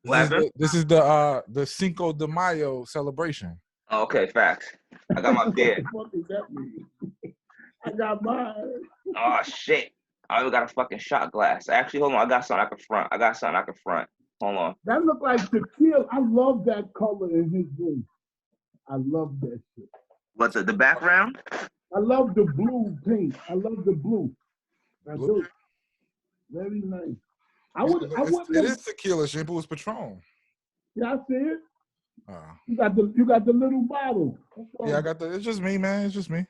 What happened? This is the Cinco de Mayo celebration. Oh, okay, facts. I got my beer. What does that mean? I got mine. Oh shit! I even got a fucking shot glass. Actually, hold on. I got something I can front. Hold on. That look like tequila. I love that color in his room. I love that shit. What's the background? I love the blue paint. I love the blue. I Blue? do. Very nice. It is tequila. Shampoo is Patron. Yeah, I see it. Uh, You got the little bottle. yeah, I got the. It's just me, man. It's just me.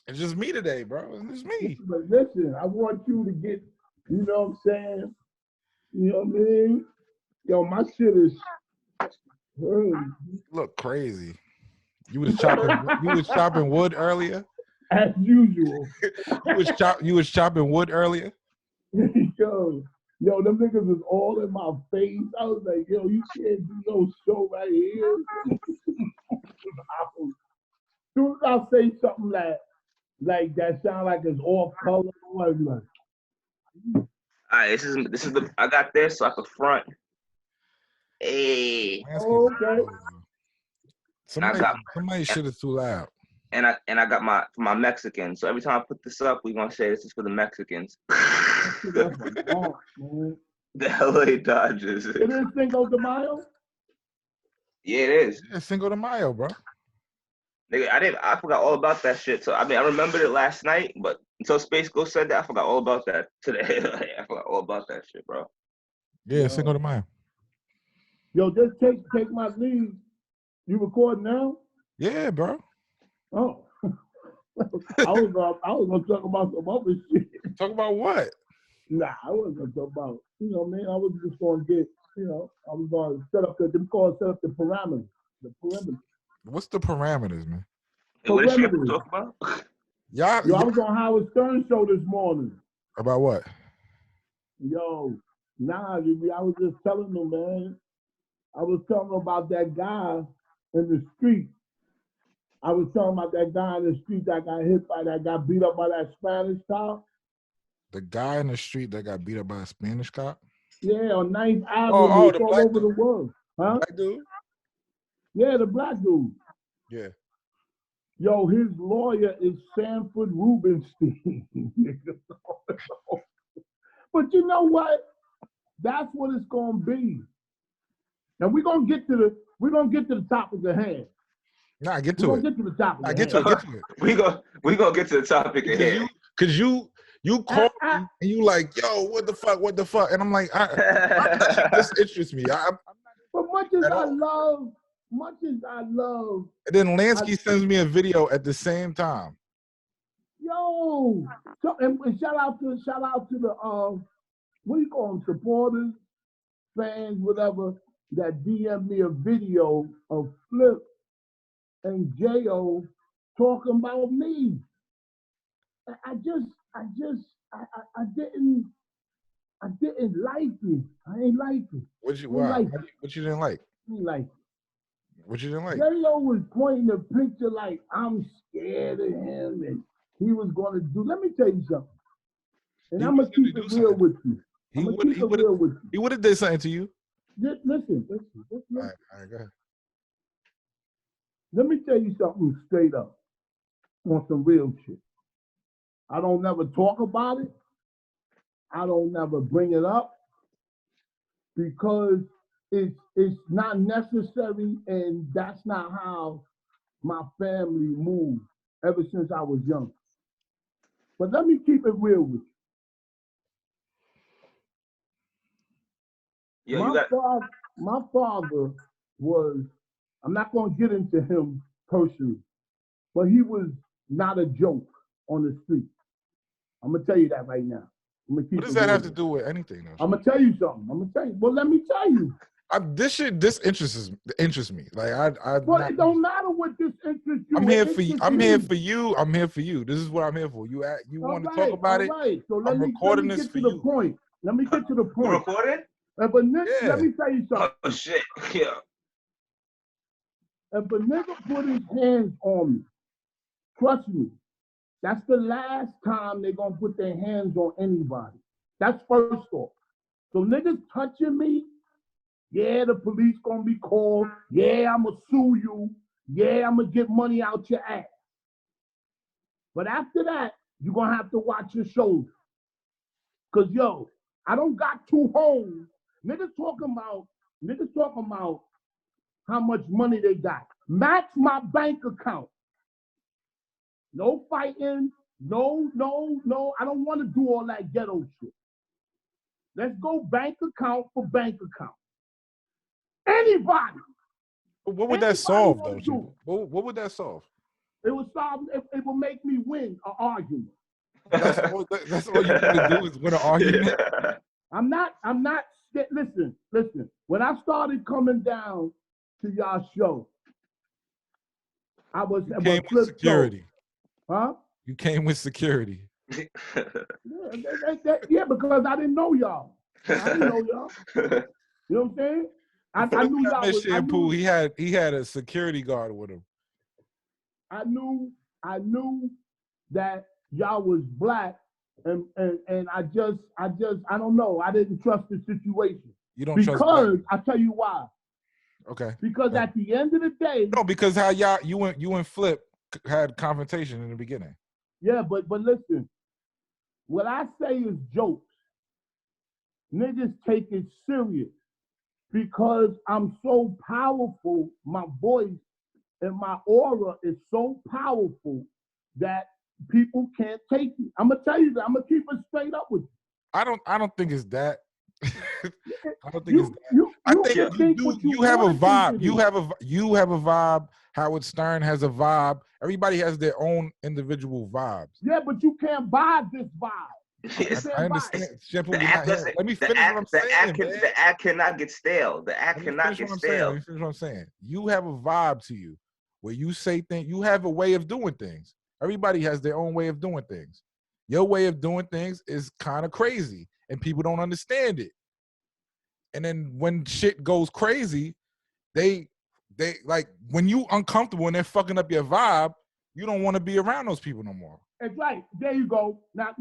It's just me today, bro. It's just me. But listen, I want you to get, you know what I'm saying? You know what I mean? Yo, my shit is. Look crazy. You was chopping wood earlier. As usual. you was chopping wood earlier. Yo, them niggas was all in my face. I was like, yo, you can't do no show right here. As soon as I say something like that sound like it's off color, I'm like, all right, this is the. I got this so I can front. Hey. okay. Somebody shit is too loud. And I got my Mexican. So every time I put this up, we gonna say this is for the Mexicans. The LA Dodgers. It is Cinco de Mayo? Yeah, it is. Yeah, Cinco de Mayo, bro. Nigga, I forgot all about that shit. So I mean, I remembered it last night, but until Space Ghost said that, I forgot all about that today. I forgot all about that shit, bro. Yeah, Cinco de Mayo. Yo, just take my lead. You record now? Yeah, bro. Oh. I was gonna talk about some other shit. Talk about what? Nah, I wasn't gonna talk about, you know, man. I was just gonna get, you know, I was gonna set up the parameters. The perimeter. What's the parameters, man? What did you talk about? Yo, I was on Howard Stern show this morning. About what? Yo, I was just telling them, man. I was telling them about that guy in the street. I was talking about that guy in the street that got beat up by that Spanish cop. The guy in the street that got beat up by a Spanish cop? Yeah, on 9th Avenue. Oh, it's all over the world. Huh? Black dude? Yeah, the black dude. Yeah. Yo, his lawyer is Sanford Rubenstein. But you know what? That's what it's gonna be. And we're gonna get to the topic at hand. Nah, get to it. Get to the topic. Get to it. we gonna get to the topic at hand. Cause you called me and you like, yo, what the fuck? And I'm like, this interests me. But much as I love. And then Lansky sends me a video at the same time. Yo, so, and shout out to the what do you call them, supporters, fans, whatever, that DM me a video of Flip and J.O. talking about me. I didn't like it. I ain't like it. What you didn't like? I ain't like it. What you didn't like? J.O. was pointing the picture like I'm scared of him and he was going to do. Let me tell you something. And I'm going to keep it real with you. He would have did something to you. Listen. All right, go ahead. Let me tell you something straight up on some real shit. I don't never talk about it. I don't never bring it up because it's not necessary, and that's not how my family moved ever since I was young. But let me keep it real with you. My father was, I'm not going to get into him personally, but he was not a joke on the street. I'm going to tell you that right now. What does that have to do with anything? I'm going to tell you something. Well, let me tell you. This interests me. Like Well, it don't matter what this interests you. I'm here for you. I'm here for you. This is what I'm here for. You want to talk about it? Right. So I'm recording this for you. Point. Let me get to the point. You recording? Let me tell you something. Oh shit! Yeah. If a nigga put his hands on me, trust me, that's the last time they're gonna put their hands on anybody. That's first off. So niggas touching me Yeah, the police gonna be called. Yeah, I'ma sue you. Yeah, I'ma get money out your ass. But after that, you're gonna have to watch your shoulder. Cause yo, I don't got two homes. Niggas talking about how much money they got. Match my bank account. No fighting. No. I don't want to do all that ghetto shit. Let's go bank account for bank account. Anybody. What would that solve, though, Shampoo? What would that solve? It would solve. It will make me win an argument. That's all you want to do is win an argument. Yeah. I'm not. Listen. When I started coming down to y'all show, I was You came with security. Huh? You came with security. Yeah, because I didn't know y'all. I didn't know y'all. You know what I'm saying? I knew y'all was Shampoo. He had a security guard with him. I knew that y'all was black, and I don't know. I didn't trust the situation. You don't trust because I tell you why. Okay. Because at the end of the day, no, because how you and Flip had confrontation in the beginning. Yeah, but listen, what I say is jokes. Niggas take it serious because I'm so powerful. My voice and my aura is so powerful that people can't take it. I'm gonna tell you that. I'm gonna keep it straight up with you. I don't think it's that. I don't think it's that. I think you have a vibe. You have a vibe. Howard Stern has a vibe. Everybody has their own individual vibes. Yeah, but you can't buy this vibe. I understand. Shampoo, Let me finish what I'm saying. The act cannot get stale. The act cannot get stale. Let me finish what I'm saying. You have a vibe to you where you say things. You have a way of doing things. Everybody has their own way of doing things. Your way of doing things is kind of crazy, and people don't understand it. And then when shit goes crazy, they like when you uncomfortable and they're fucking up your vibe, you don't want to be around those people no more. That's right. There you go. Now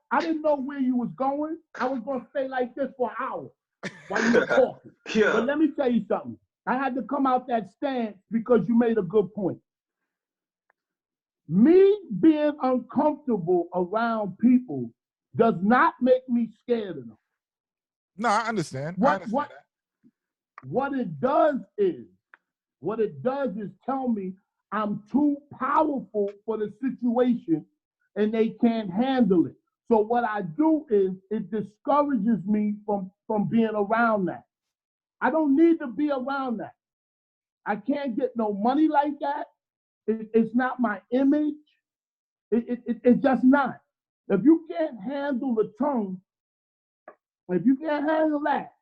I didn't know where you was going. I was gonna stay like this for an hour while you were talking. Yeah. But let me tell you something. I had to come out that stance because you made a good point. Me being uncomfortable around people does not make me scared of them. No, I understand. What it does is tell me I'm too powerful for the situation and they can't handle it. So what I do is it discourages me from being around that. I don't need to be around that. I can't get no money like that. It's not my image. It's just not. If you can't handle the tongue, if you can't handle that,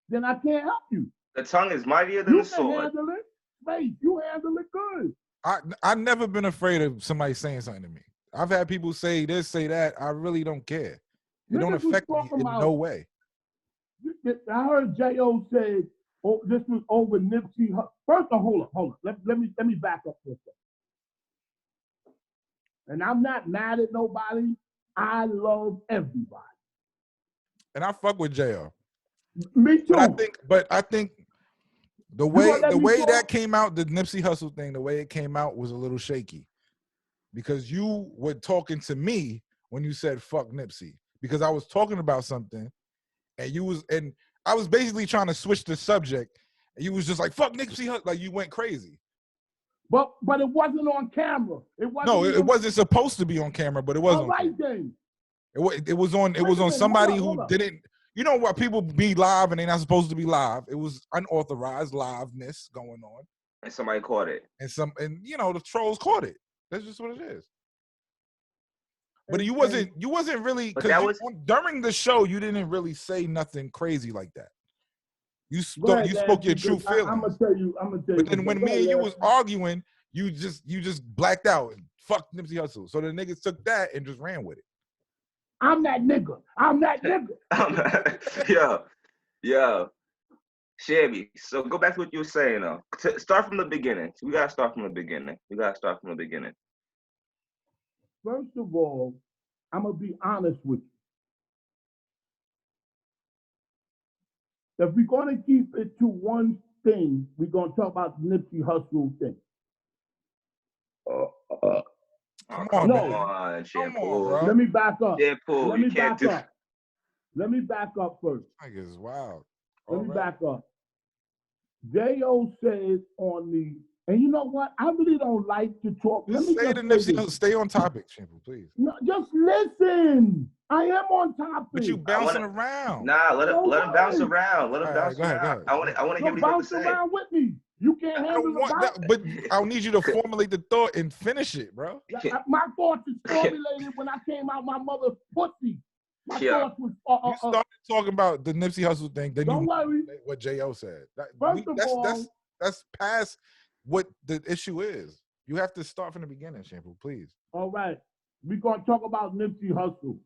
then I can't help you. The tongue is mightier than the sword. You can handle it. Mate, you handle it good. I've never been afraid of somebody saying something to me. I've had people say this, say that. I really don't care. It don't affect me in no way. I heard J.O. say, "Oh, this was over Nipsey Hussle." First of all, hold on. Let me back up for a second. And I'm not mad at nobody. I love everybody. And I fuck with J.O. Me too. But I think the way that came out, the Nipsey Hussle thing, the way it came out was a little shaky. Because you were talking to me when you said fuck Nipsey. Because I was talking about something and I was basically trying to switch the subject. And you was just like, fuck Nipsey Hussle. Like you went crazy. But it wasn't on camera. It wasn't supposed to be on camera, but it was all right then. It was on somebody who didn't. You know what? People be live and they're not supposed to be live. It was unauthorized liveness going on. And somebody caught it. And the trolls caught it. That's just what it is. But you wasn't really, because during the show you didn't really say nothing crazy like that. You spoke your true feelings. I'm gonna tell you. But then when me and you was arguing, you just blacked out and fucked Nipsey Hussle. So the niggas took that and just ran with it. I'm that nigga. Yo, Shammy. So go back to what you were saying though. Start from the beginning. We gotta start from the beginning. First of all, I'm gonna be honest with you. If we're going to keep it to one thing, we're going to talk about the Nipsey Hussle thing. Come on, No. man. on, Shampoo. Come on, bro. Let me back up. Shampoo, Let you me can't back do. up. Let me back up first. Nigga is wild. Let me Already. back up. J.O. says on the, and you know what? I really don't like to talk. Just Let me say just the say Nipsey. this. Stay on topic, Shampoo, please. No, just listen. I am on topic. But you bouncing around. Nah, let him bounce around. Let him All bounce right, go ahead, around. go ahead. I want to hear what So he got to bounce say. around with me. You can't I handle don't the want bounce. that, but I'll need you to formulate the thought and finish it, bro. My thoughts is formulated when I came out my mother's pussy. My Yeah. thoughts was. You started talking about the Nipsey Hussle thing, then Don't you worry. what J.O. said. First of all, that's past what the issue is. You have to start from the beginning, Shampoo, please. all right, we're gonna talk about Nipsey Hussle.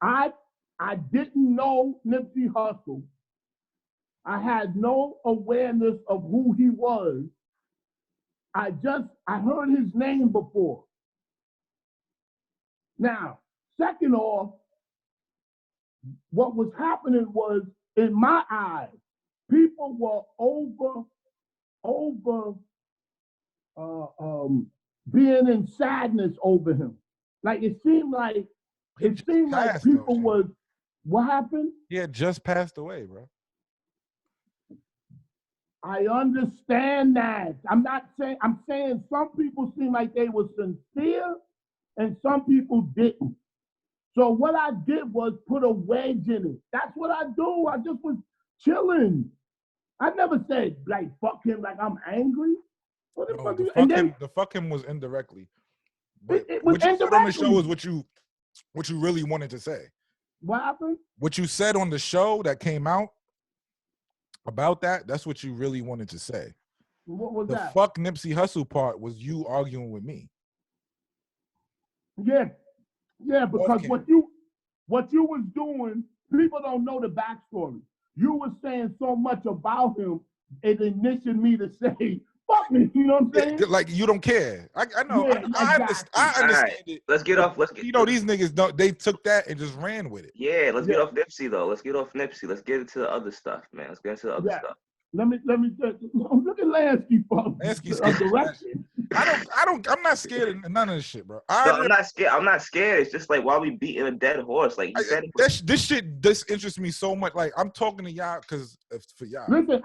I didn't know Nipsey Hussle. I had no awareness of who he was. I heard his name before. Now, second off, what was happening was, in my eyes, people were being in sadness over him. Like it seemed like people was, what happened? He had just passed away, bro. I understand that. I'm saying some people seem like they were sincere and some people didn't. So what I did was put a wedge in it. That's what I do. I just was chilling. I never said like fuck him, like I'm angry. What the No, fuck? the fuck him was indirectly. But it was what you said on the show indirectly. is what you really wanted to say. What happened? What you said on the show that came out about that's what you really wanted to say. What was that? The fuck Nipsey Hussle part was you arguing with me. Yeah, because what you was doing, people don't know the backstory. You were saying so much about him, it initiated me to say, fuck me, you know what I'm saying? Like you don't care. I know. Yeah, I understand right. it. Let's get off. You know, these niggas don't. They took that and just ran with it. Yeah, let's get off Nipsey though. Let's get off Nipsey. Let's get into the other stuff, man. Let's get into the other stuff. Let me look at Lansky for direction. I'm not scared of none of this shit, bro. I'm not scared. I'm not scared. It's just like, why we beating a dead horse? Like you said, this shit interests me so much. Like I'm talking to y'all because for y'all. Listen,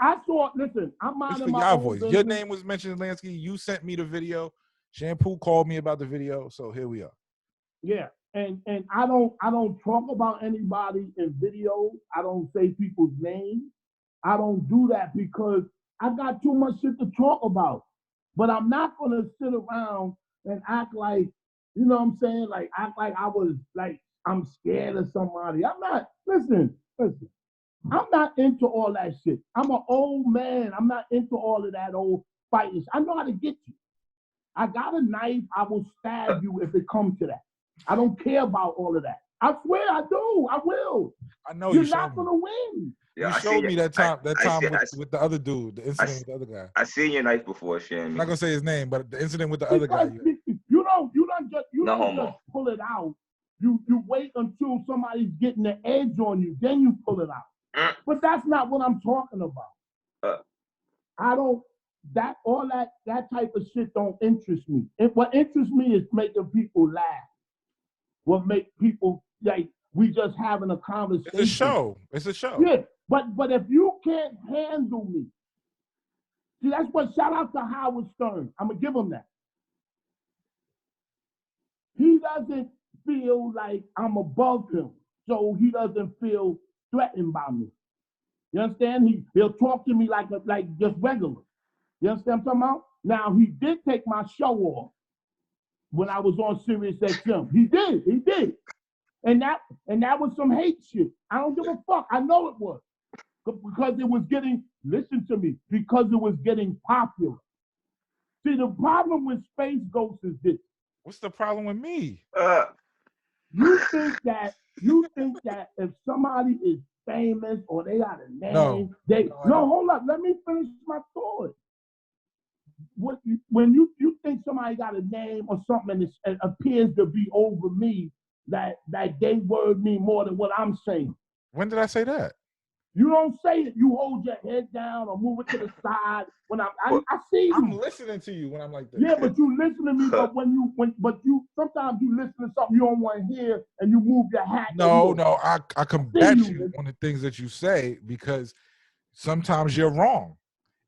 I'm minding my y'all own voice. business. Your name was mentioned, Lansky. You sent me the video. Shampoo called me about the video. So here we are. Yeah. And I don't talk about anybody in videos. I don't say people's names. I don't do that because I got too much shit to talk about. But I'm not gonna sit around and act like, you know what I'm saying? Like act like I was like I'm scared of somebody. I'm not. Listen. I'm not into all that shit. I'm an old man. I'm not into all of that old fighting. I know how to get you. I got a knife. I will stab you if it comes to that. I don't care about all of that. I swear I do. I will. I know you're not gonna win. Yeah, you showed me that time with the other dude, the incident with the other guy. I seen your knife before, Shammy. I'm not gonna say his name, but the incident with the other guy. You don't just pull it out. You wait until somebody's getting the edge on you, then you pull it out. But that's not what I'm talking about. I don't. All that type of shit don't interest me. What interests me is making people laugh. What make people like we just having a conversation. It's a show. Yeah, but if you can't handle me, see that's what. Shout out to Howard Stern. I'm gonna give him that. He doesn't feel like I'm above him, so he doesn't feel threatened by me. You understand? He'll talk to me like just regular. You understand what I'm talking about? Now he did take my show off when I was on Sirius XM. He did. And that was some hate shit. I don't give a fuck. I know it was. Because it was getting, listen to me, because it was getting popular. See, the problem with Space Ghost is this. What's the problem with me? You think that if somebody is famous or they got a name, hold up, let me finish my thought. When you think somebody got a name or something and it appears to be over me, that they word me more than what I'm saying. When did I say that? You don't say it. You hold your head down or move it to the side. When I see you. I'm listening to you when I'm like this. Yeah, but you listen to me. But but you sometimes you listen to something you don't want to hear, and you move your hat. No, I combat you on the things that you say because sometimes you're wrong,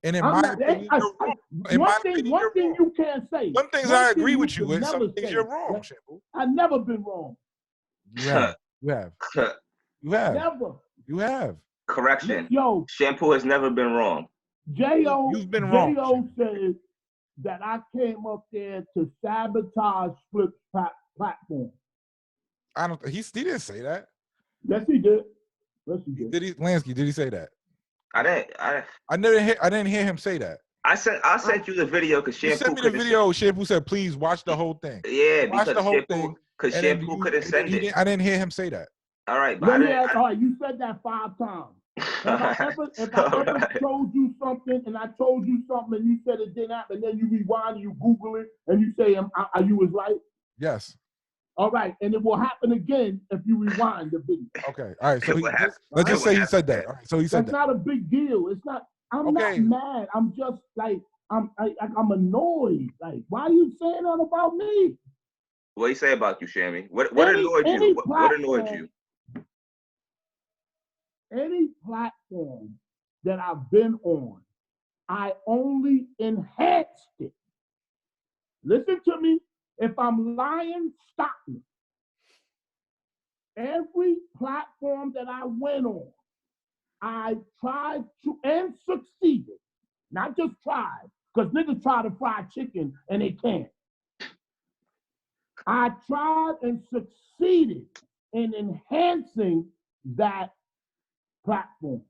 and in my opinion, you're wrong. One thing you can't say. Some things I agree with you with. Some things you're wrong, Shampoo. I've never been wrong. You have. You have. You have. Never. You have. Correction. Yo, Shampoo has never been wrong. You've been wrong. J.O. said that I came up there to sabotage Flip's platform. I don't. He didn't say that. Yes, he did. Yes, he did. Lansky, did he say that? I didn't hear him say that. I sent you the video because Shampoo. You sent me the video. Shampoo said, "Please watch the whole thing." Yeah, watch the whole thing. Because Shampoo couldn't send it. I didn't hear him say that. All right, but all right, you said that 5 times. If I ever told you something and I told you something and you said it didn't happen, and then you rewind and you Google it and you say, "Are you was right?" Yes. All right, and it will happen again if you rewind the video. Okay, all right. So let's just say he said that. All right, so he said that. That's not a big deal. It's not. I'm not mad. I'm just like I'm annoyed. Like, why are you saying that about me? What do you say about you, Shammy? What annoyed you? What annoyed you? Any platform that I've been on, I only enhanced it. Listen to me. If I'm lying, stop me. Every platform that I went on, I tried to and succeeded. Not just tried, because niggas try to fry chicken and they can't. I tried and succeeded in enhancing that platform.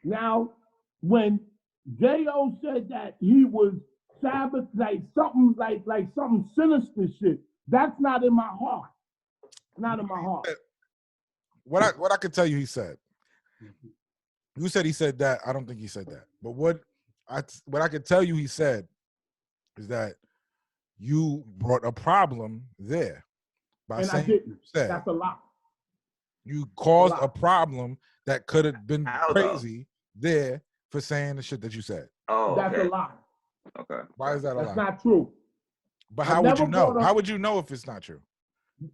Now, when J.O. said that he was like something sinister shit, that's not in my heart. Not in my heart. What I could tell you, he said. You said he said that. I don't think he said that. But what I could tell you, he said, is that you brought a problem there by saying I didn't. That's a lie. You caused a problem that could have been crazy there for saying the shit that you said. Oh, that's a lie. Okay. Why is that a lie? That's not true. But how would you know? How would you know if it's not true?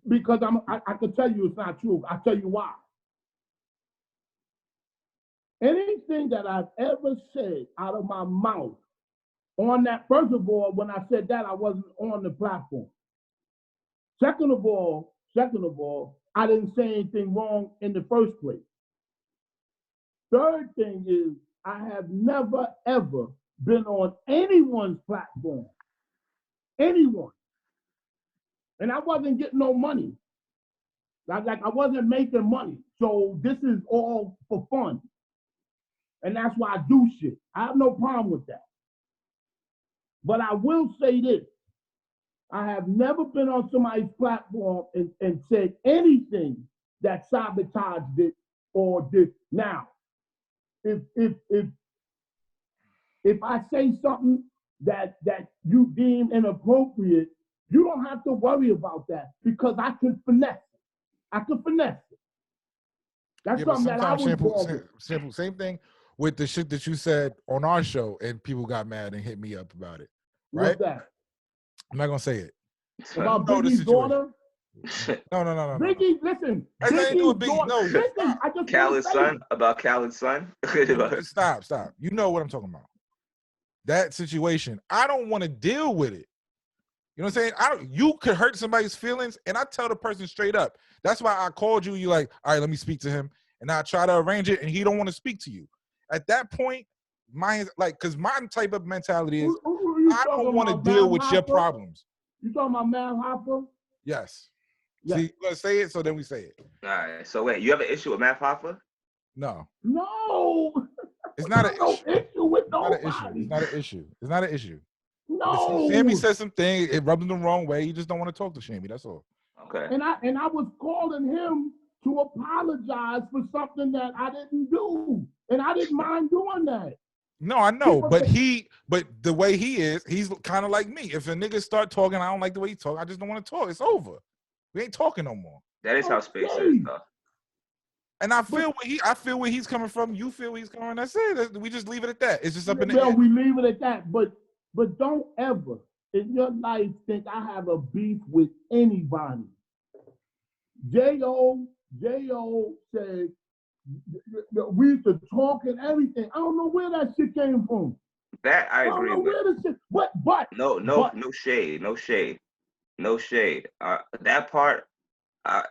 Because I could tell you it's not true. I'll tell you why. Anything that I've ever said out of my mouth on that, first of all, when I said that, I wasn't on the platform. Second of all, I didn't say anything wrong in the first place. Third thing is, I have never, ever been on anyone's platform. Anyone. And I wasn't getting no money. Like I wasn't making money. So this is all for fun. And that's why I do shit. I have no problem with that. But I will say this. I have never been on somebody's platform and said anything that sabotaged it or did. Now, if I say something that you deem inappropriate, you don't have to worry about that because I can finesse it. I can finesse it. That's something that I was Shampoo, same thing with the shit that you said on our show and people got mad and hit me up about it. Right? What's that? I'm not gonna say it. About Biggie's daughter? No. Biggie, listen. Listen, I just Khaled's son, about Khaled's son. Stop. You know what I'm talking about. That situation, I don't want to deal with it. You know what I'm saying? You could hurt somebody's feelings, and I tell the person straight up. That's why I called you. You like, all right, let me speak to him, and I try to arrange it, and he don't want to speak to you. At that point, because my type of mentality is, I don't want to deal with your problems. You talking about Mal Hopper? Yes. See, you gonna say it, so then we say it. All right. So wait, you have an issue with Matt Hopper? No. It's not an issue with nobody. It's not an issue. No. Shammy said something, it rubbed him the wrong way. You just don't want to talk to Shammy. That's all. Okay. And I was calling him to apologize for something that I didn't do. And I didn't mind doing that. No, I know, but the way he is, he's kind of like me. If a nigga start talking, I don't like the way he talk. I just don't want to talk. It's over. We ain't talking no more. That is how space is, though. And I feel where he's coming from. You feel where he's coming. That's it. We just leave it at that. It's just up in the air. We leave it at that. But don't ever in your life think I have a beef with anybody. J.O. said we used to talk and everything. I don't know where that shit came from. That I agree with. Where the shit, but no shade. That part,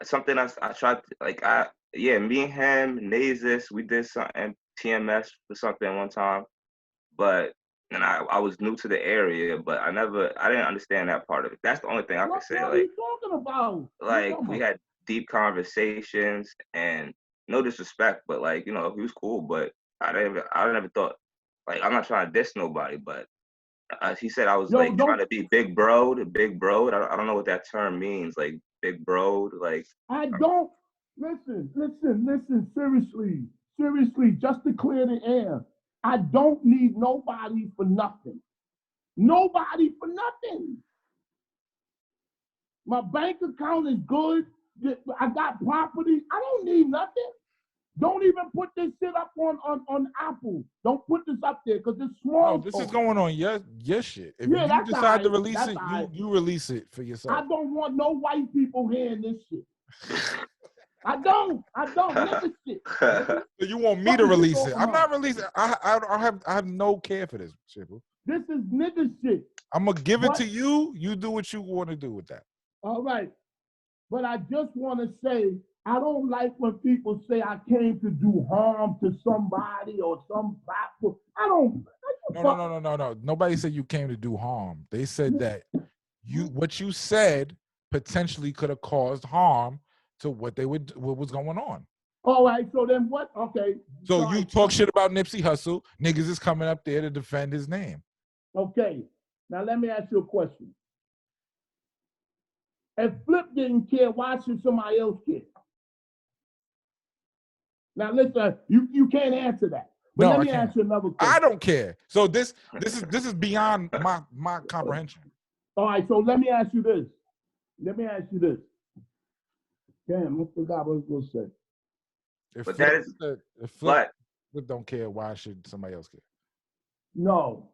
something I tried to, me and him, Nazis, we did something TMS for something one time, and I was new to the area, but I didn't understand that part of it. That's the only thing I can say. What are you talking about? We had deep conversations, and no disrespect, but he was cool, but I never thought, I'm not trying to diss nobody, but he said I was trying to be big bro. I don't know what that term means, big bro. I don't listen. Seriously, just to clear the air. I don't need nobody for nothing. Nobody for nothing. My bank account is good. I got property. I don't need nothing. Don't even put this shit up on Apple. Don't put this up there because it's small. Oh, this is going on your shit. If you decide to release it, you release it for yourself. I don't want no white people hearing this shit. I don't. Nigga shit. So you want me to release it? I'm not releasing. I have no care for this shit. This is nigga shit. I'm gonna give it to you. You do what you want to do with that. All right. But I just want to say, I don't like when people say I came to do harm to somebody or some platform. I don't. No. Nobody said you came to do harm. They said that what you said potentially could have caused harm to what was going on. All right. So then what? Okay. So you talk shit about Nipsey Hussle. Niggas is coming up there to defend his name. Okay. Now let me ask you a question. If Flip didn't care, why should somebody else care? Now listen, you can't answer that. But let me ask you another question. I don't care. So this is beyond my comprehension. All right, so let me ask you this. Damn, I forgot what I was going to say. If Flip don't care, why should somebody else care? No.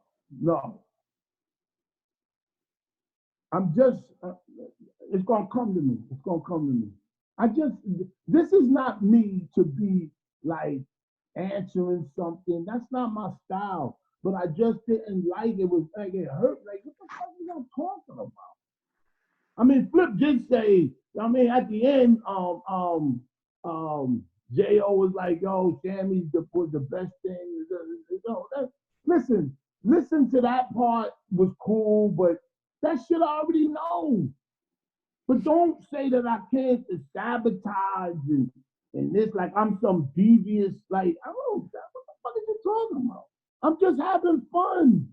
I'm just, it's going to come to me. This is not me to be answering something. That's not my style. But I just didn't like it. It hurt. What the fuck are you talking about? I mean, Flip did say, at the end, J.O. was like, yo, Shammy was the best thing. Listen to that part was cool, but that shit I already know. But don't say that I can't sabotage and this I'm some devious, I don't know, what the fuck are you talking about? I'm just having fun.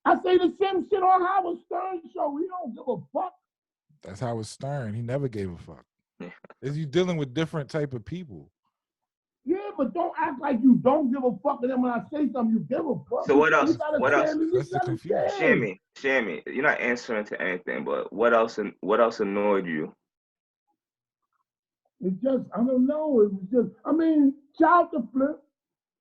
I say the same shit on Howard Stern show. He don't give a fuck. That's Howard Stern. He never gave a fuck. Is you dealing with different type of people? Yeah, but don't act like you don't give a fuck. And then when I say something, you give a fuck. So what else? That's the confusion. Shammy, you're not answering to anything. But what else annoyed you? It just, I don't know. It was just, shout to Flip.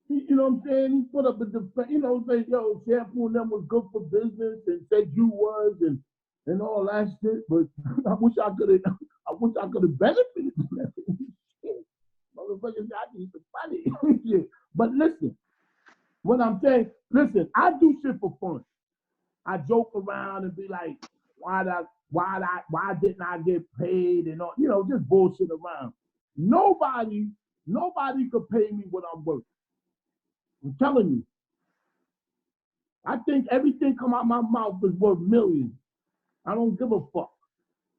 You know what I'm saying? He put up a defense, say, yo, Shampoo and them was good for business and said you was and all that shit. But I wish I could have benefited from that. Shit. Motherfuckers, I think it's funny. Yeah. But listen, what I'm saying, I do shit for fun. I joke around and be like, why didn't I get paid and all, just bullshit around. Nobody could pay me what I'm worth. I'm telling you. I think everything come out my mouth is worth millions. I don't give a fuck.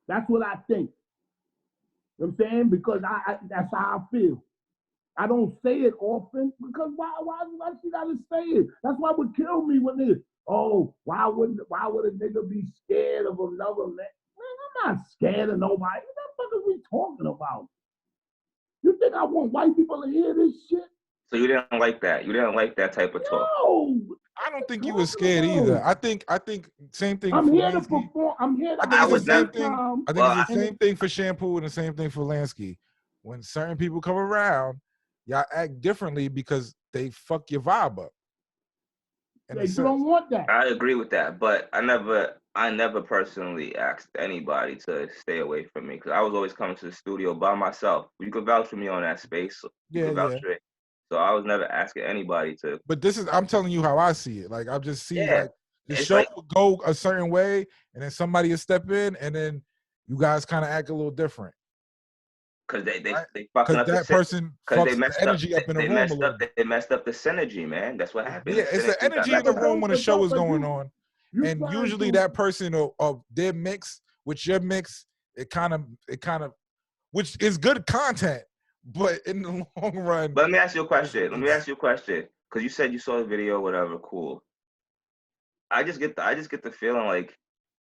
That's what I think. You know what I'm saying? Because that's how I feel. I don't say it often because why she gotta say it? That's why it would kill me when niggas, why would a nigga be scared of another man? Man, I'm not scared of nobody. What the fuck are we talking about? You think I want white people to hear this shit? So you didn't like that? You didn't like that type of talk? No, I don't think you were scared either. I think same thing. I'm for here to Lansky. perform. I'm here to I think it's the same never- thing. I think it's the same thing for Shampoo and the same thing for Lansky. When certain people come around, y'all act differently because they fuck your vibe up. You don't want that. I agree with that, but I never personally asked anybody to stay away from me because I was always coming to the studio by myself. You could vouch for me on that space. You could vouch for it. So I was never asking anybody to. But I'm telling you how I see it. Like I just see like the it's show like, will go a certain way, and then somebody will step in, and then you guys kind of act a little different. Because they fucking up that person fucks the energy up in the room a little bit. They messed up the synergy, man. That's what happened. Yeah, it's the energy in the room when the show is going on, and usually that person of their mix with your mix, it kind of, which is good content, but in the long run. But let me ask you a question. Because you said you saw the video, whatever, cool. I just get the feeling like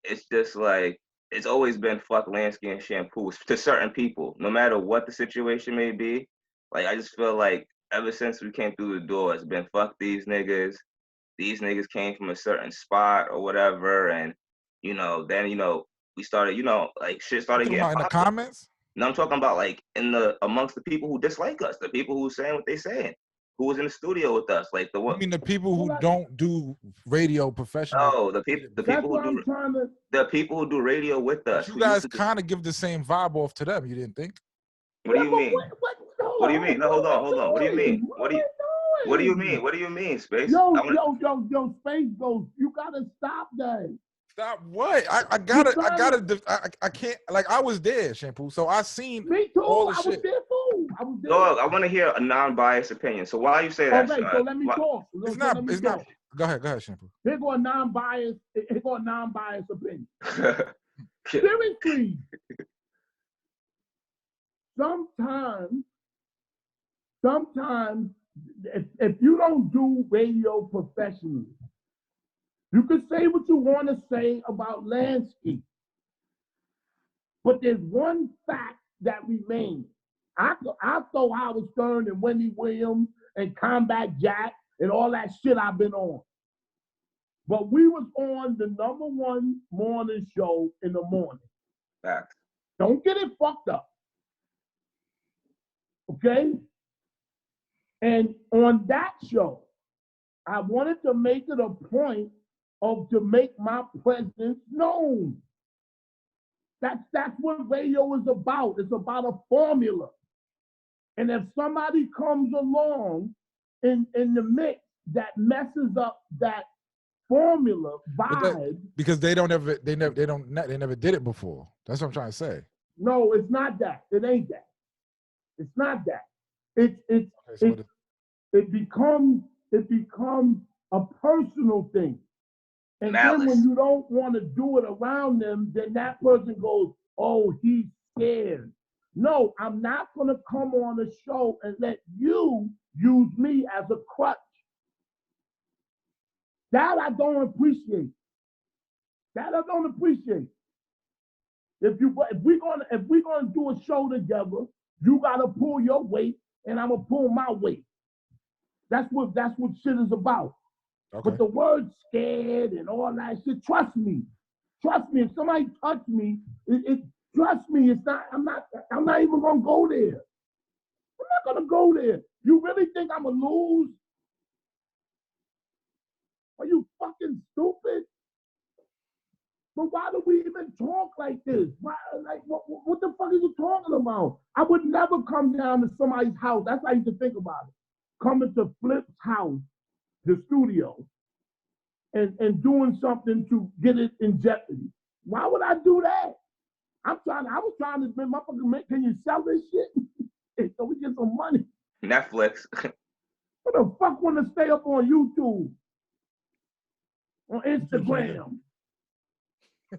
it's just like it's always been fuck Lansky and Shampoo to certain people, no matter what the situation may be. Like I just feel like ever since we came through the door, it's been fuck these niggas. These niggas came from a certain spot or whatever, and then we started, like shit started getting in the comments. No, I'm talking about like amongst the people who dislike us, the people who saying what they saying, who was in the studio with us, like I mean the people who don't do radio professionally. Oh, the people who do radio with us. You guys kind of give the same vibe off to them. You didn't think? What do you mean? What do you mean? No, hold on. What do you mean? What do you mean, Space? Yo, Space goes. You gotta stop that. Stop what? I can't, like, I was there, Shampoo, so I seen me too. all the I was shit. there too. I was there. Dog, I want to hear a non-biased opinion. So why you say that? Okay, so let me talk. It's not. Go ahead, Shampoo. Here go a non-biased opinion. Seriously. Sometimes, if you don't do radio professionally, you can say what you want to say about Lansky, but there's one fact that remains. I throw Howard Stern and Wendy Williams and Combat Jack and all that shit I've been on. But we was on the #1 morning show in the morning. Facts. Don't get it fucked up. Okay? And on that show, I wanted to make it a point to make my presence known. That's what radio is about. It's about a formula. And if somebody comes along in the mix that messes up that formula vibe, because they never did it before. That's what I'm trying to say. No, it's not that. It ain't that. It's not that. It becomes a personal thing. And then when you don't want to do it around them, then that person goes, oh, he's scared. No, I'm not going to come on the show and let you use me as a crutch. That I don't appreciate. If we're gonna do a show together, you gotta pull your weight and I'm gonna pull my weight. That's what shit is about. Okay. But the word scared and all that shit, trust me. If somebody touch me, trust me, I'm not even gonna go there. I'm not gonna go there. You really think I'm gonna lose? Are you fucking stupid? But why do we even talk like this? Why, like, what the fuck are you talking about? I would never come down to somebody's house. That's how I used to think about it. Coming to Flip's house, the studio, and doing something to get it in jeopardy. Why would I do that? I was trying to make, can you sell this shit? So we get some money. Netflix. What the fuck want to stay up on YouTube? On Instagram?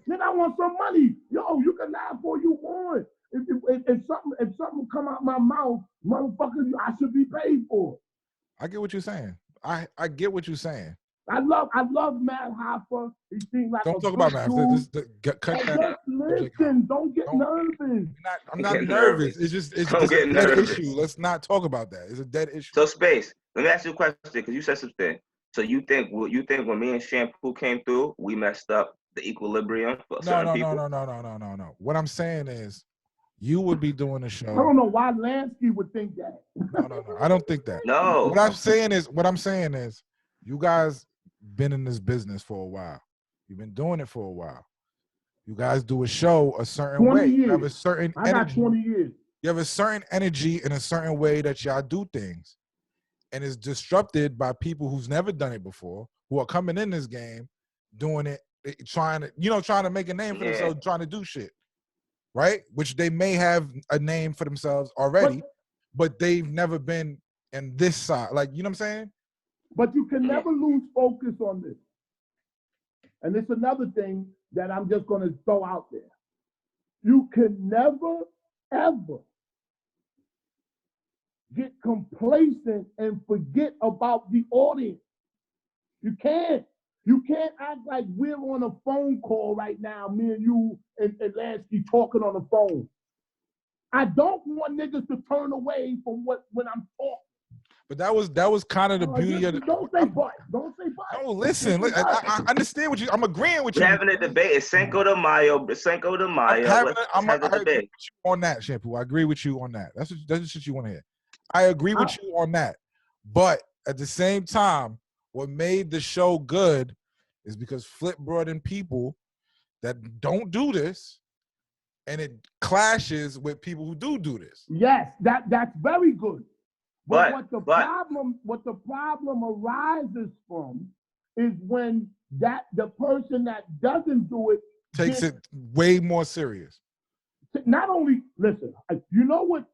Then I want some money. Yo, you can laugh all you want. If something come out my mouth, motherfucker, I should be paid for. I get what you're saying. I get what you're saying. I love Matt Hoffa. He seems like don't talk about Matt. Cut that. Listen, don't get nervous. I'm not nervous. It's a dead issue. Let's not talk about that. It's a dead issue. So Space, let me ask you a question because you said something. So you think when me and Shampoo came through, we messed up the equilibrium for No, certain no, people? no. What I'm saying is, you would be doing a show. I don't know why Lansky would think that. No. I don't think that. No. What I'm saying is, you guys been in this business for a while. You've been doing it for a while. You guys do a show a certain 20 way. years. You have a certain I got energy. 20 years. You have a certain energy in a certain way that y'all do things. And it's disrupted by people who's never done it before, who are coming in this game, doing it, trying to make a name for themselves, trying to do shit, right? Which they may have a name for themselves already, but they've never been in this side. Like, you know what I'm saying? But you can never lose focus on this. And it's another thing that I'm just going to throw out there. You can never, ever get complacent and forget about the audience. You can't. You can't act like we're on a phone call right now, me and you and Lansky talking on the phone. I don't want niggas to turn away from when I'm talking. But that was kind of the beauty of the. Don't say but. Don't say but. No, listen. I understand what you. I'm agreeing with you. We're having a debate. It's Cinco de Mayo. Cinco de Mayo. I agree with you on that, Shampoo. I agree with you on that. That's the shit you want to hear. I agree with you on that. But at the same time, what made the show good is because Flip brought in people that don't do this, and it clashes with people who do this. Yes, that's very good. But what the problem arises from is when the person that doesn't do it takes it way more serious. Not only listen, you know what,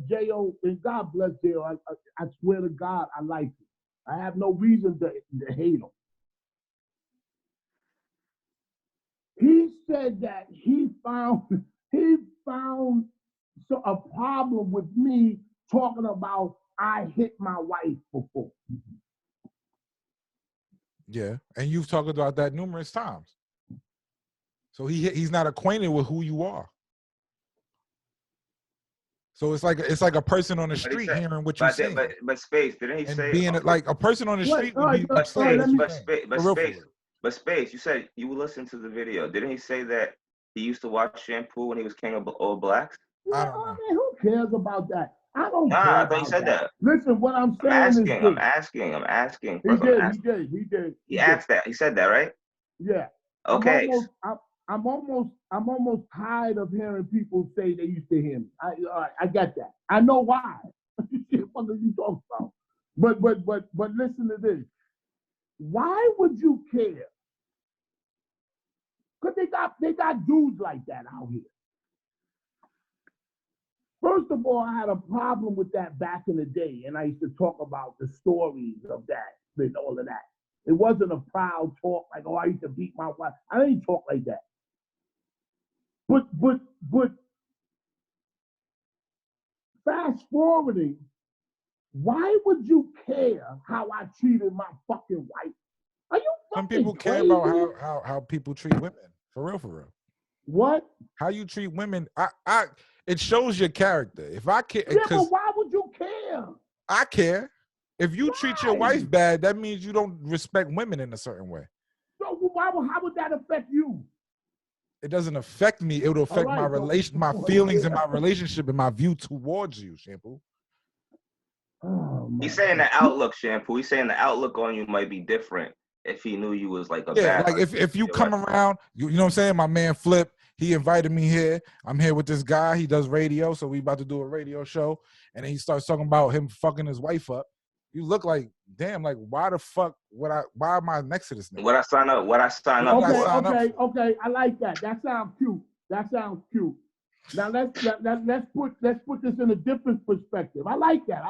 J.O., and God bless J.O., I swear to God, I like him. I have no reason to hate him. He said that he found a problem with me talking about I hit my wife before. Yeah, and you've talked about that numerous times. So he's not acquainted with who you are. So it's like a person on the street hearing what you're saying. But Space, didn't he say? Being like a person on the street would be But Space, you said you would listen to the video. Didn't he say that he used to watch Shampoo when he was king of all blacks? I don't know. Man, who cares about that? I don't care. I thought you said that. Listen, what I'm saying is I'm asking. He did. He asked that. He said that, right? Yeah. Okay. I'm almost tired of hearing people say they used to hear me. I get that. I know why. What are you talking about? But listen to this. Why would you care? Because they got dudes like that out here. First of all, I had a problem with that back in the day, and I used to talk about the stories of that and all of that. It wasn't a proud talk like, oh, I used to beat my wife. I didn't talk like that. But fast forwarding, why would you care how I treated my fucking wife? Are you fucking Some people care crazy? about how people treat women. For real. What? How you treat women, it shows your character. If I care, yeah, but why would you care? I care. If you treat your wife bad, that means you don't respect women in a certain way. So how would that affect you? It doesn't affect me. It will affect my feelings and my relationship and my view towards you, Shampoo. Oh, he's saying the outlook, Shampoo. He's saying the outlook on you might be different if he knew you was like a bad. Like if you come around, you know what I'm saying? My man Flip, he invited me here. I'm here with this guy. He does radio, so we about to do a radio show. And then he starts talking about him fucking his wife up. You look like, damn, like why the fuck why am I next to this nigga? What I sign up for? Okay. I like that. That sounds cute. Now let's put this in a different perspective. I like that.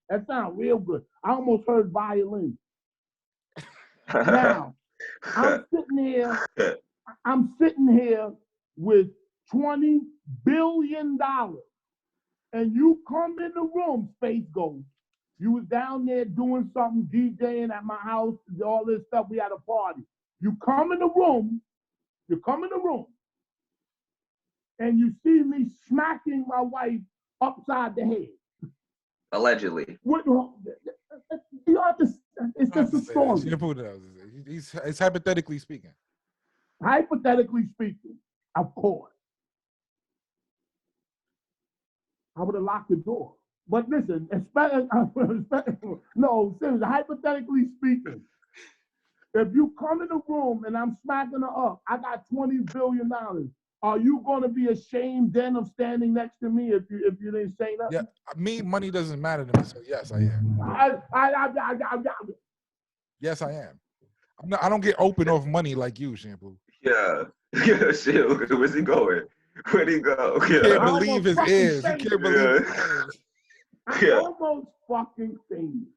That sounds real good. I almost heard violin. Now, I'm sitting here with $20 billion, and you come in the room, Space Ghost. You was down there doing something, DJing at my house, all this stuff. We had a party. You come in the room, and you see me smacking my wife upside the head. Allegedly. You It's just a story. Shampoo knows. It's hypothetically speaking. Hypothetically speaking, of course, I would have locked the door. But listen, no, seriously, hypothetically speaking, if you come in the room and I'm smacking her up, I got $20 billion. Are you going to be ashamed then of standing next to me if you didn't say nothing? Yeah, money doesn't matter to me. So yes, I am. Yes, I am. I don't get open off money like you, Shampoo. Yeah. Yeah, shit. Where's he going? Where'd he go? You Yeah. can't believe his ears. You can't believe his ears. I almost fucking seen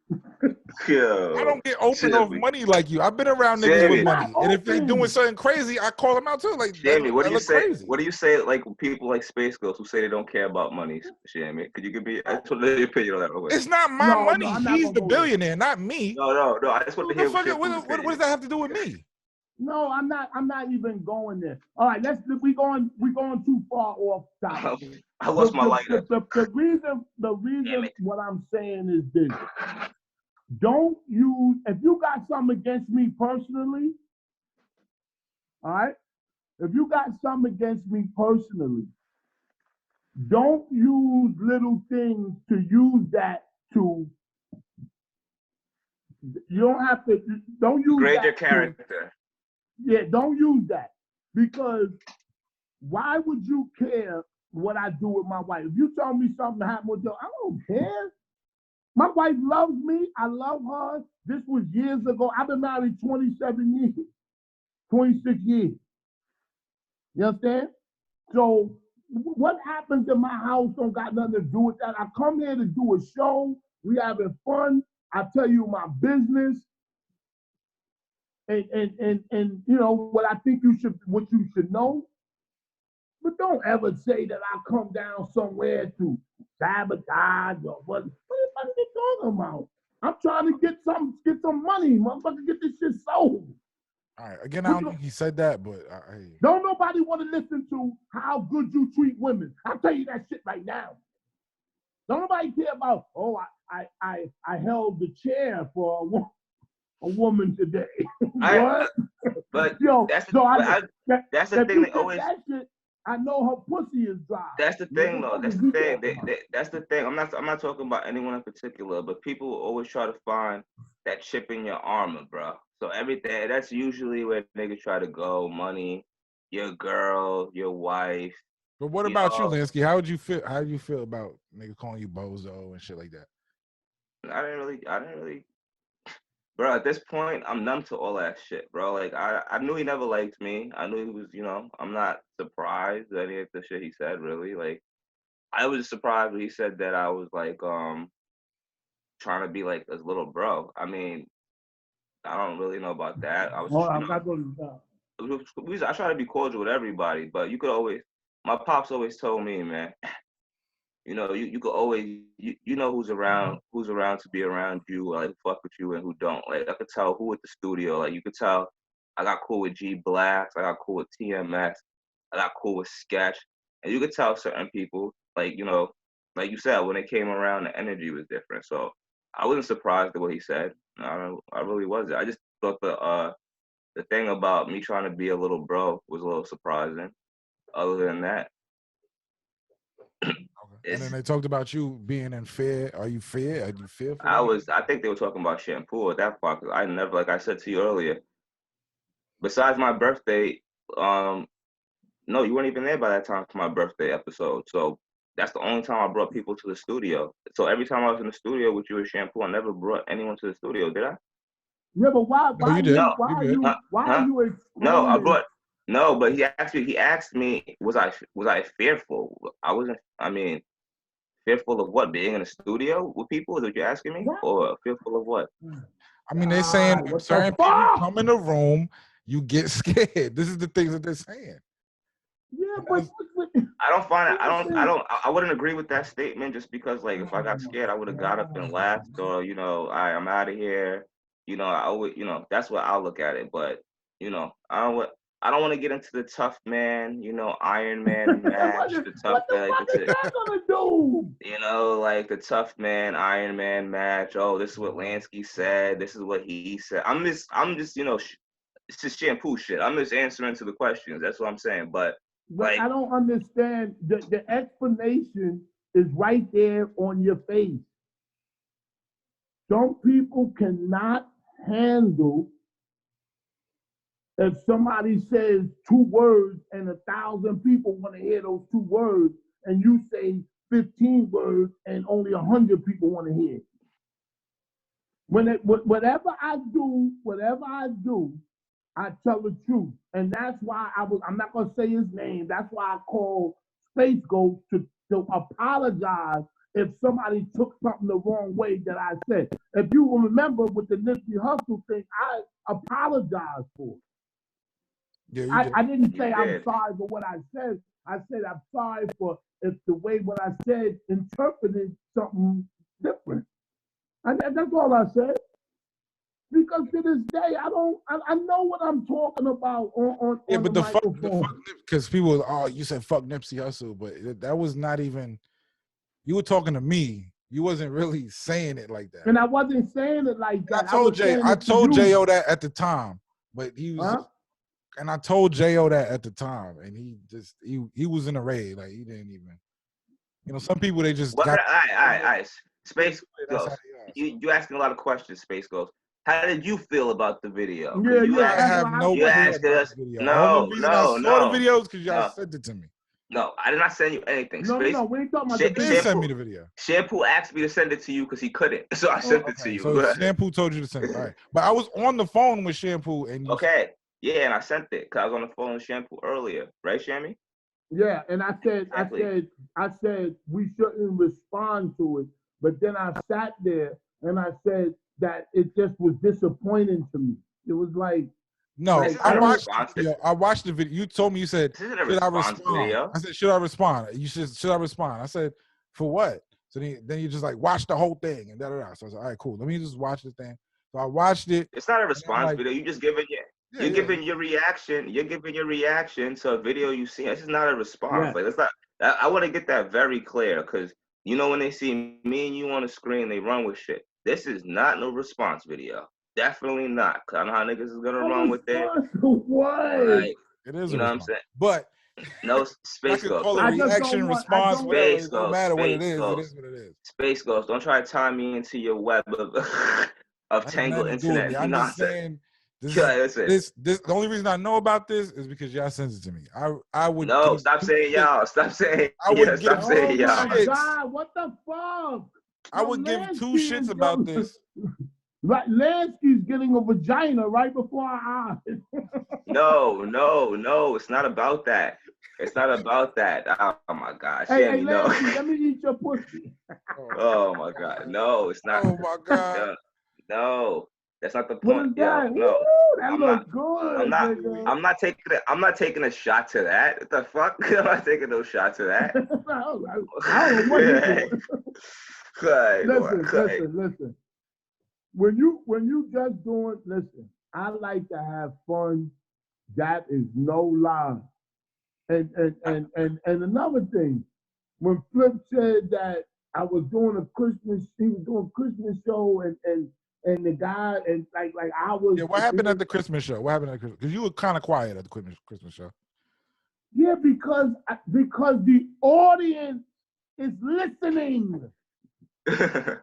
Yeah. I don't get open off money like you. I've been around niggas with money, and if they doing something crazy, I call them out too. Like, Shammy, what do you say? Crazy. What do you say? Like people like Space Girls who say they don't care about money. Shammy, could you give me? I just want to know your opinion on that. Real quick. It's not my money. He's the billionaire, not me. No. I just want to hear what does that have to do with me? No, I'm not even going there. All right, we going too far off topic. I lost my lighter. The reason what I'm saying is this. Don't use, if you got something against me personally, all right? If you got something against me personally, don't use little things to use that to, you don't have to, don't use grade that your character. Don't use that, because why would you care what I do with my wife? If you tell me something happened with her, I don't care. My wife loves me. I love her. This was years ago. I've been married 27 years, 26 years. You understand? So what happens in my house don't got nothing to do with that. I come here to do a show. We having fun. I tell you my business. And you know what I think what you should know. But don't ever say that I come down somewhere to sabotage or what are you talking about? I'm trying to get some money, motherfucker, get this shit sold. All right, again, I don't think he said that, but don't nobody want to listen to how good you treat women. I'll tell you that shit right now. Don't nobody care about, I held the chair for a woman today. What? But yo, that's the, so that's the thing they always. That shit, I know her pussy is dry. That's the thing, though. That's the thing. That's the thing. I'm not talking about anyone in particular, but people always try to find that chip in your armor, bro. So everything. That's usually where niggas try to go. Money, your girl, your wife. But what about you, Lansky? How do you feel about niggas calling you bozo and shit like that? I didn't really. Bro, at this point, I'm numb to all that shit, bro. Like, I knew he never liked me. I knew he was, I'm not surprised at any of the shit he said, really. Like, I was surprised when he said that I was, like, trying to be, like, his little bro. I mean, I don't really know about that. I was I try to be cordial with everybody, but you could always, my pops always told me, man, you could always, you know who's around to be around you, or like fuck with you, and who don't. Like I could tell who at the studio. Like you could tell, I got cool with G Blacks, I got cool with TMS, I got cool with Sketch, and you could tell certain people, like like you said, when they came around, the energy was different. So I wasn't surprised at what he said. I really wasn't. I just thought the thing about me trying to be a little bro was a little surprising. Other than that. And then they talked about you being in fear. Are you fear? Are you fearful? I think they were talking about Shampoo at that part. I never, like I said to you earlier, besides my birthday, no, you weren't even there by that time for my birthday episode. So that's the only time I brought people to the studio. So every time I was in the studio with you and Shampoo, I never brought anyone to the studio, did I? Yeah, but why you did. Why are you No, I brought. No, but he asked me, was I fearful? I wasn't. I mean, fearful of what? Being in a studio with people? Is what you're asking me? Or fearful of what? I mean, they're saying certain people come in the room, you get scared. This is the things that they're saying. Yeah, but I don't find it. I wouldn't agree with that statement just because, like, if I got scared, I would have got up and left, or I'm out of here. I always, that's what I'll look at it. But I I don't want to get into the tough man, you know, Iron Man match. What The tough the fuck is that gonna do? You know, like the tough man, Iron Man match. Oh, this is what Lansky said. This is what he said. I'm just, you know, it's just shampoo shit. I'm just answering to the questions. That's what I'm saying. But like, I don't understand. The explanation is right there on your face. Some people cannot handle if somebody says 2 words and 1,000 people want to hear those 2 words, and you say 15 words and only 100 people want to hear it. Whatever I do, I tell the truth. And that's why I'm not going to say his name. That's why I called Space Ghost to apologize if somebody took something the wrong way that I said. If you will remember with the Nipsey Hussle thing, I apologized for it. Yeah, I didn't say I'm sorry for what I said. I said I'm sorry for if the way what I said interpreted something different. And that's all I said. Because to this day, I know what I'm talking about on but the fuck, microphone. because people, oh, you said fuck Nipsey Hussle, but that was not even. You were talking to me. You wasn't really saying it like that. And I wasn't saying it like that. I told Jo that at the time, but he was. Huh? And I told Jo that at the time, and he was in a raid, like he didn't even. You know, some people they just. All right. Space Ghost. You asking a lot of questions, Space Ghost. How did you feel about the video? I have no you asked us. No. I saw the videos because y'all sent it to me. No, I did not send you anything. No, we ain't talking about the video. Send me the video. Shampoo asked me to send it to you because he couldn't, so I sent it to you. So Shampoo told you to send it. All right, but I was on the phone with Shampoo, and yeah, and I sent it because I was on the phone with Shampoo earlier, right, Shammy? Yeah, and I said we shouldn't respond to it, but then I sat there and I said that it just was disappointing to me. It was like. No, I watched the video. You told me, you said, should I respond? Video? I said, should I respond? You should I respond? I said, for what? So then you just like watch the whole thing and da-da-da. So I was like, all right, cool. Let me just watch the thing. So I watched it. It's not a response video. You just giving giving your reaction. You're giving your reaction to a video you see. This is not a response. Yeah. Like it's not. I want to get that very clear because you know when they see me and you on the screen, they run with shit. This is not no response video. Definitely not. Cause I know how niggas is gonna run with it. What? Like, it is. You know what I'm saying? But no, Space Ghost. Call it reaction, response, whatever. It don't matter what it is. It is what it is. Space Ghost. Don't try to tie me into your web of tangled internet. I'm just saying. This the only reason I know about this is because y'all sent it to me. I would stop saying y'all. Stop saying stop saying y'all. Oh God, what the fuck? I would give 2 shits about this. Like Lansky's getting a vagina right before our eyes. No, it's not about that. It's not about that. Oh my gosh. Hey, Lansky, let me eat your pussy. Oh my God. No, it's not. Oh my God. No, that's not the point. What is that? No, Ooh, that looks good. I'm not taking a shot to that. What the fuck? I'm not taking no shot to that. I don't know what you're doing. Listen. When you just doing, listen, I like to have fun. That is no lie. And another thing, when Flip said that I was doing he was doing a Christmas show and the guy and like I was. Yeah, what happened at the Christmas show? What happened at the Christmas? Because you were kind of quiet at the Christmas show. Yeah, because the audience is listening. And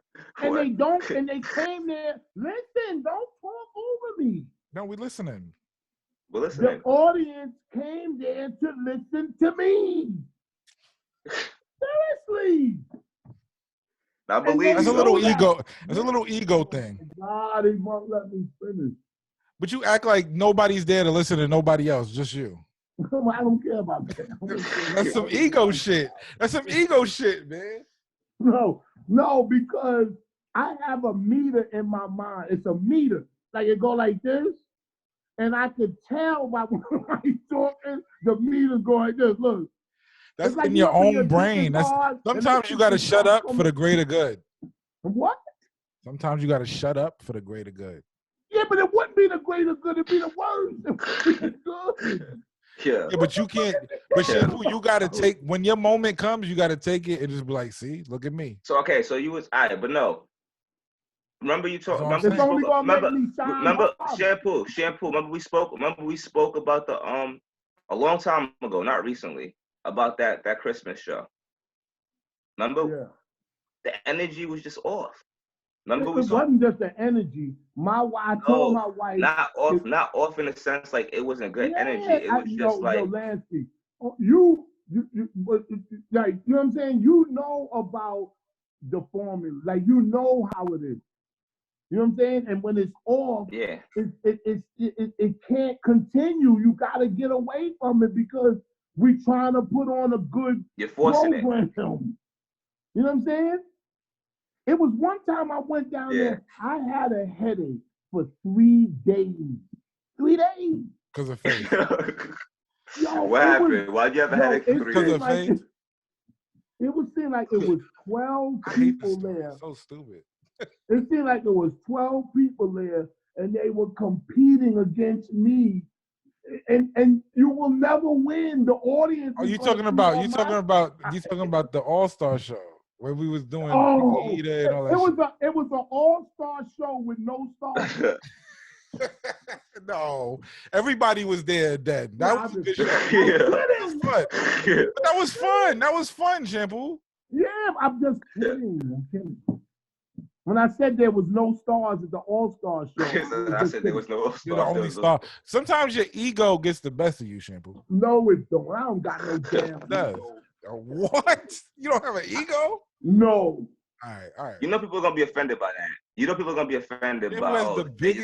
they came there, listen, don't talk over me. No, we're listening. We're listening. The audience came there to listen to me. Seriously. I believe that's a little ego. That's a little ego thing. God, he won't let me finish. But you act like nobody's there to listen to nobody else, just you. I don't care about that. That's some ego shit. That's some ego shit, man. No, because I have a meter in my mind. It's a meter. Like it go like this. And I could tell by when I'm talking, the meter go like this. Look. That's like in your own brain. Sometimes you got to shut up for the greater good. What? Sometimes you got to shut up for the greater good. Yeah, but it wouldn't be the greater good. It'd be the worst. It would be good. Yeah. Yeah, but you can't. But Shampoo, you gotta take when your moment comes. You gotta take it and just be like, "See, look at me." So okay, so you was but no. Remember you talked. Remember It's we only spoke. gonna make Remember, me shine remember harder. shampoo. Remember we spoke. Remember we spoke about the a long time ago, not recently, about that Christmas show. Remember Yeah. the energy was just off. Remember It wasn't just the energy. I told my wife. Not off in the sense like it wasn't good energy. It was just like Lansky, like you know what I'm saying. You know about the formula, like you know how it is. You know what I'm saying? And when it's off, yeah, it can't continue. You got to get away from it because we're trying to put on a good you're forcing program. it. You know what I'm saying? It was one time I went down Yeah. there. I had a headache for 3 days. 3 days. Because of faith. Yo, what happened? Why'd you have a headache for 3 days? Because of faith. It would seem like it was 12 people there. So stupid. It seemed like it was 12 people there, and they were competing against me. And you will never win. The audience. Are you talking about? You talking about the All-Star show where we was doing and all that shit? It was an all-star show with no stars. No, everybody was there then. That was a good show. Yeah. That was fun. But that was fun. That was fun, Shampoo. Yeah, I'm just kidding. I'm kidding. When I said there was no stars at the All-Star show, I said there was no stars. You're the only star. Sometimes your ego gets the best of you, Shampoo. No, it don't. I don't got no damn ego. What? You don't have an ego? No. All right. You know people are gonna be offended by that. You know people are gonna be offended by that's the big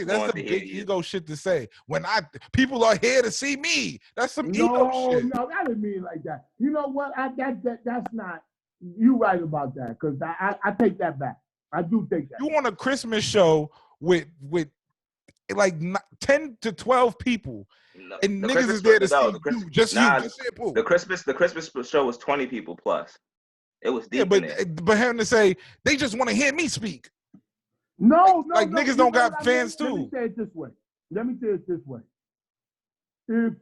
ego shit to say. When people are here to see me. That's some ego shit. No, I didn't mean it like that. You know what? That's not. You right about that because I take that back. I do take that. You want a Christmas show with like 10 to 12 people, and niggas Christmas is there to see you. Just Shampoo. The Christmas show was 20 people plus. It was deep in it. But having to say they just want to hear me speak. No, niggas don't got fans too. Let me say it this way. If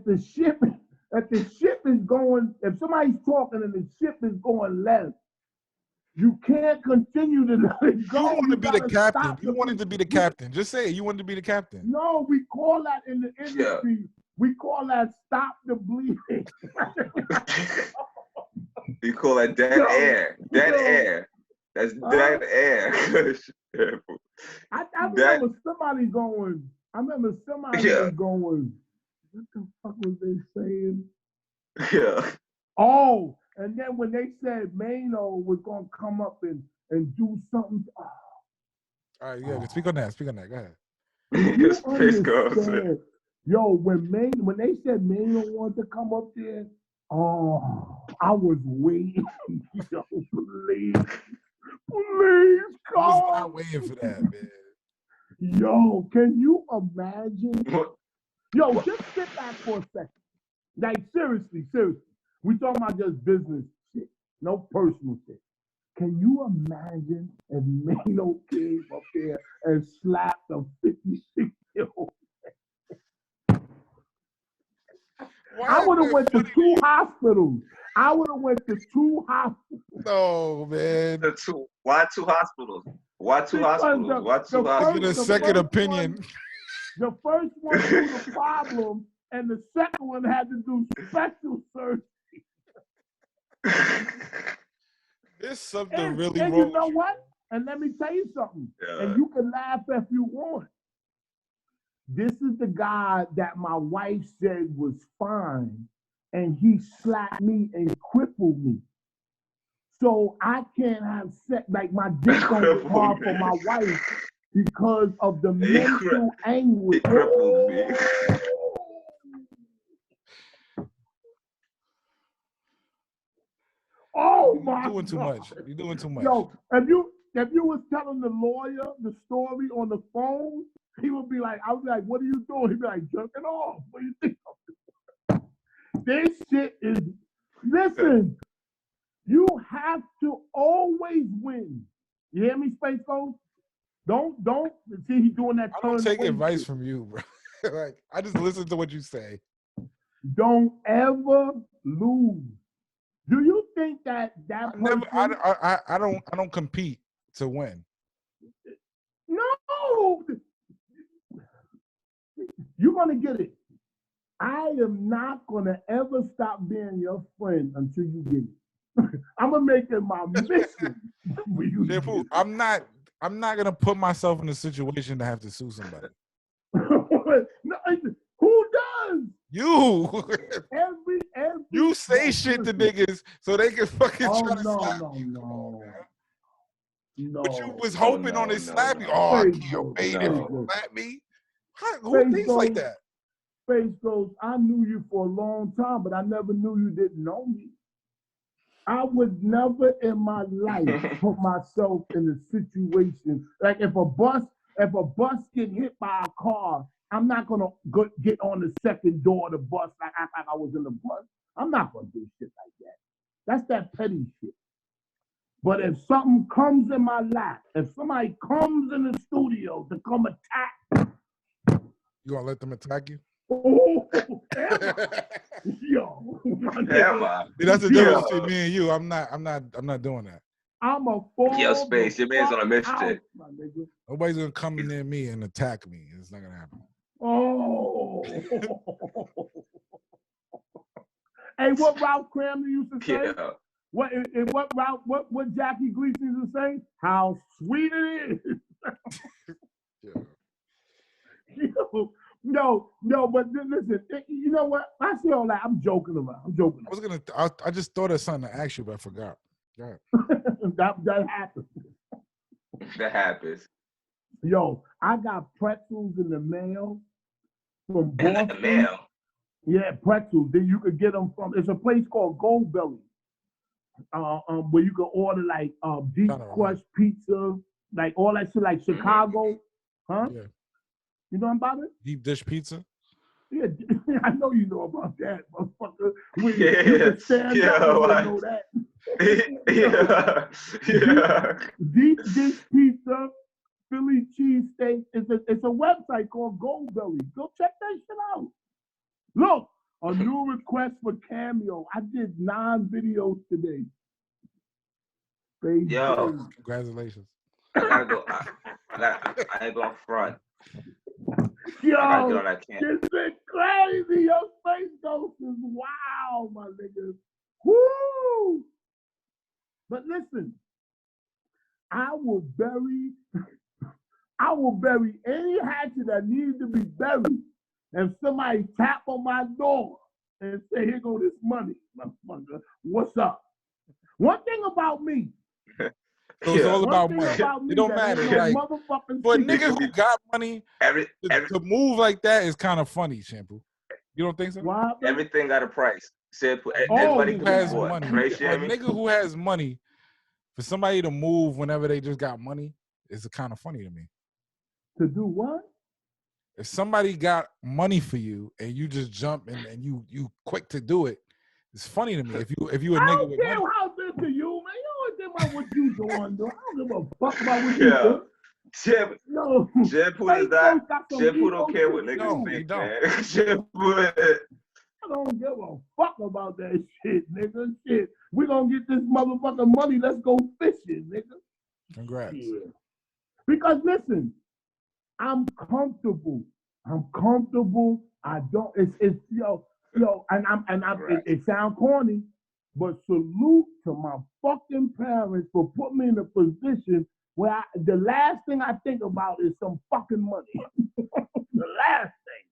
the ship is going, if somebody's talking and the ship is going left, you can't continue to let it go. You want to be the captain. You wanted to be the captain. Just say it. You wanted to be the captain. No, we call that in the industry. Yeah. We call that stop the bleeding. You call that dead air. Dead air. That's dead air. I remember somebody going, going, what the fuck was they saying? Yeah. Oh, and then when they said Mano was going to come up and do something. Oh. All right, yeah, speak on that. Go ahead. Yo, when they said Mano wanted to come up there, I was waiting. Yo, please come. I was not waiting for that, man. Yo, can you imagine? Yo, just sit back for a second. Like, seriously. We talking about just business shit, no personal shit. Can you imagine if Mano came up there and slapped a 56-year-old? I would have went to 2 hospitals. No, man. Why 2 hospitals? Why 2 hospitals? Why 2 hospitals? Get a second opinion. The first one knew the problem, and the second one had to do special surgery. There's something really wrong. And you know what? And let me tell you something. Yeah. And you can laugh if you want. This is the guy that my wife said was fine, and he slapped me and crippled me. So I can't have sex, like my dick don't get hard for my wife because of the mental anguish. He crippled me. Oh my You're doing too much. You're doing too much. Yo, if you was telling the lawyer the story on the phone, he would be like, I would be like, what are you doing? He'd be like, jerking off. What do you think? This shit is, listen, you have to always win. You hear me, Space Ghost? Don't see he doing that. I don't take advice shit. from you, bro. Like I just listen to what you say. Don't ever lose. Do you think that person? I don't compete to win. No, you're gonna get it. I am not gonna ever stop being your friend until you get it. I'm gonna make it my mission for you. Shampoo, I'm not gonna put myself in a situation to have to sue somebody. No, who does? You. Every You say shit to niggas so they can fucking try to slap you. No. But you was hoping on this slapping. No. Oh, I Face can't goes, wait face if you goes. slap me. Who thinks like that? Face goes, I knew you for a long time, but I never knew you didn't know me. I would never in my life put myself in a situation like if a bus get hit by a car, I'm not gonna get on the second door of the bus like I was in the bus. I'm not gonna do shit like that. That's that petty shit. But if something comes in my lap, if somebody comes in the studio to come attack, you gonna let them attack you? Oh, yo, that's the difference between me and you. I'm not doing that. I'm a fool. Yo, Space, your man's on a mission. Nobody's gonna come near me and attack me. It's not gonna happen. Oh. Hey, what Ralph Cramner used to say? Yeah. What Jackie Gleason used to say? How sweet it is. Yo, no, but listen, you know what? I see all that. I'm joking around. I just thought of something to ask you, but I forgot. Yeah. that happens. That happens. Yo, I got pretzels in the mail from Boston. In the mail? Yeah, pretzels. Then you could get them from. It's a place called Gold Belly, where you can order like deep crust pizza, like all that shit, like Chicago, huh? Yeah. You know about it? Deep dish pizza. Yeah, I know you know about that, motherfucker. You can stand up and know that. Deep dish pizza, Philly cheesesteak. It's a website called Gold Belly. Go check that shit out. Look, a new request for Cameo. I did 9 videos today. Yo, congratulations. I gotta go. I ain't going front. Yo, I gotta get on that camp. This is crazy. Your Space Ghost is wow, my nigga. Woo! But listen, I will bury any hatchet that needs to be buried. If somebody tap on my door and say, "Here go this money, motherfucker, what's up?" One thing about me. So it's all about money. It don't matter. Like, for a nigga who got money, to move like that is kind of funny, Shampoo. You don't think so? Why? Everything got a price. Everybody who has money. Right, for a nigga who has money, for somebody to move whenever they just got money is kind of funny to me. To do what? If somebody got money for you and you just jump and you quick to do it, it's funny to me. If you a nigga with money. I don't care how this to you, man. You don't care about what you doing, though. I don't give a fuck about what you do. Shampoo don't care what niggas think, man. Shampoo. I don't give a fuck about that shit, nigga. Shit. We gonna get this motherfucking money. Let's go fishing, nigga. Congrats. Yeah. Because listen, I'm comfortable. I don't. It's yo, and it sounds corny, but salute to my fucking parents for putting me in a position where the last thing I think about is some fucking money. The last thing.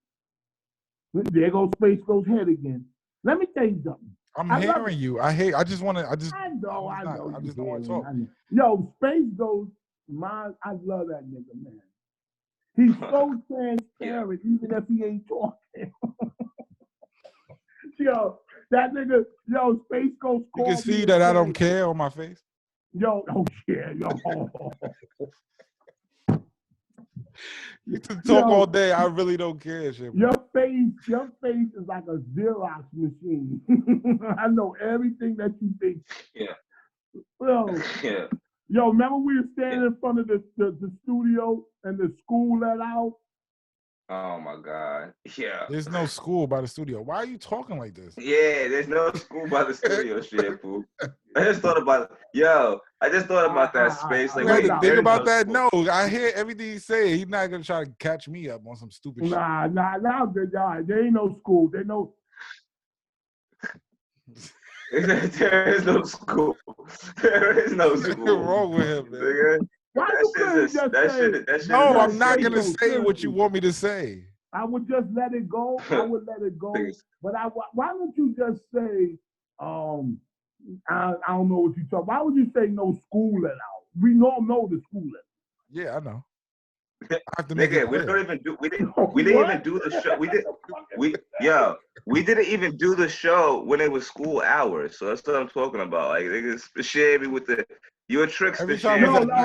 There goes Space Goes head again. Let me tell you something. I'm hearing you. I know. I just don't want to talk. Yo, Space Goes. I love that nigga, man. He's so transparent, even if he ain't talking. Yo, that nigga, Space Ghost. You can see that I don't care on my face. Yo, oh yeah, yo. You can talk all day. I really don't care. Shit. Your face is like a Xerox machine. I know everything that you think. Yeah. Yo, yeah. Yo, remember we were standing in front of the studio and the school let out? Oh my God. Yeah. There's no school by the studio. Why are you talking like this? Yeah, there's no school by the studio, Shampoo. I just thought about that space. Like, You had wait, to think about that? No, I hear everything he say. He's not gonna try to catch me up on some stupid shit. Nah, there ain't no school. There no. There is no school. There is no school. What's wrong with him, man? Why you couldn't just say? No, I'm not gonna say what you want me to say. I would just let it go. I would let it go. But why don't you just say, I don't know what you talk. Why would you say no school let out? We all know the school let out. Yeah, I know. Nigga, we didn't even do the show. We didn't even do the show when it was school hours. So that's what I'm talking about. Like, niggas share me with the you're a trickster. Hold on.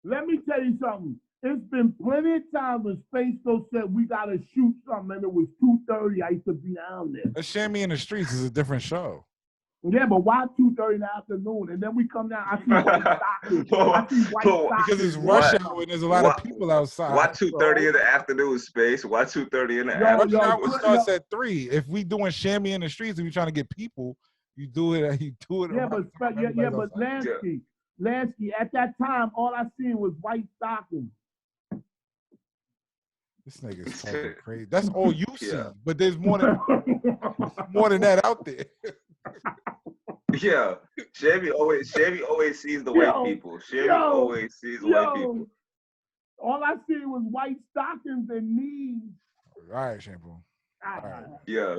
Let me tell you something. It's been plenty of times when Space Ghost said we gotta shoot something, and it was 2:30. I used to be down there. A Shammy in the Streets is a different show. Yeah, but why 2:30 in the afternoon? And then we come down, I see white stockings. Because it's rush hour and there's a lot of people outside. Why 2:30 in the afternoon, Space? Why 2:30 in the afternoon? Rush hour starts at 3. If we doing Shammy in the Streets and we trying to get people, you do it. Yeah, but Lansky, at that time, all I seen was white stockings. This nigga's talking crazy. That's all you see. But there's more than that out there. Yeah, Shammy always sees the white people. Shammy always sees the white people. All I see was white stockings and knees. All right, Shampoo. All right. Yeah,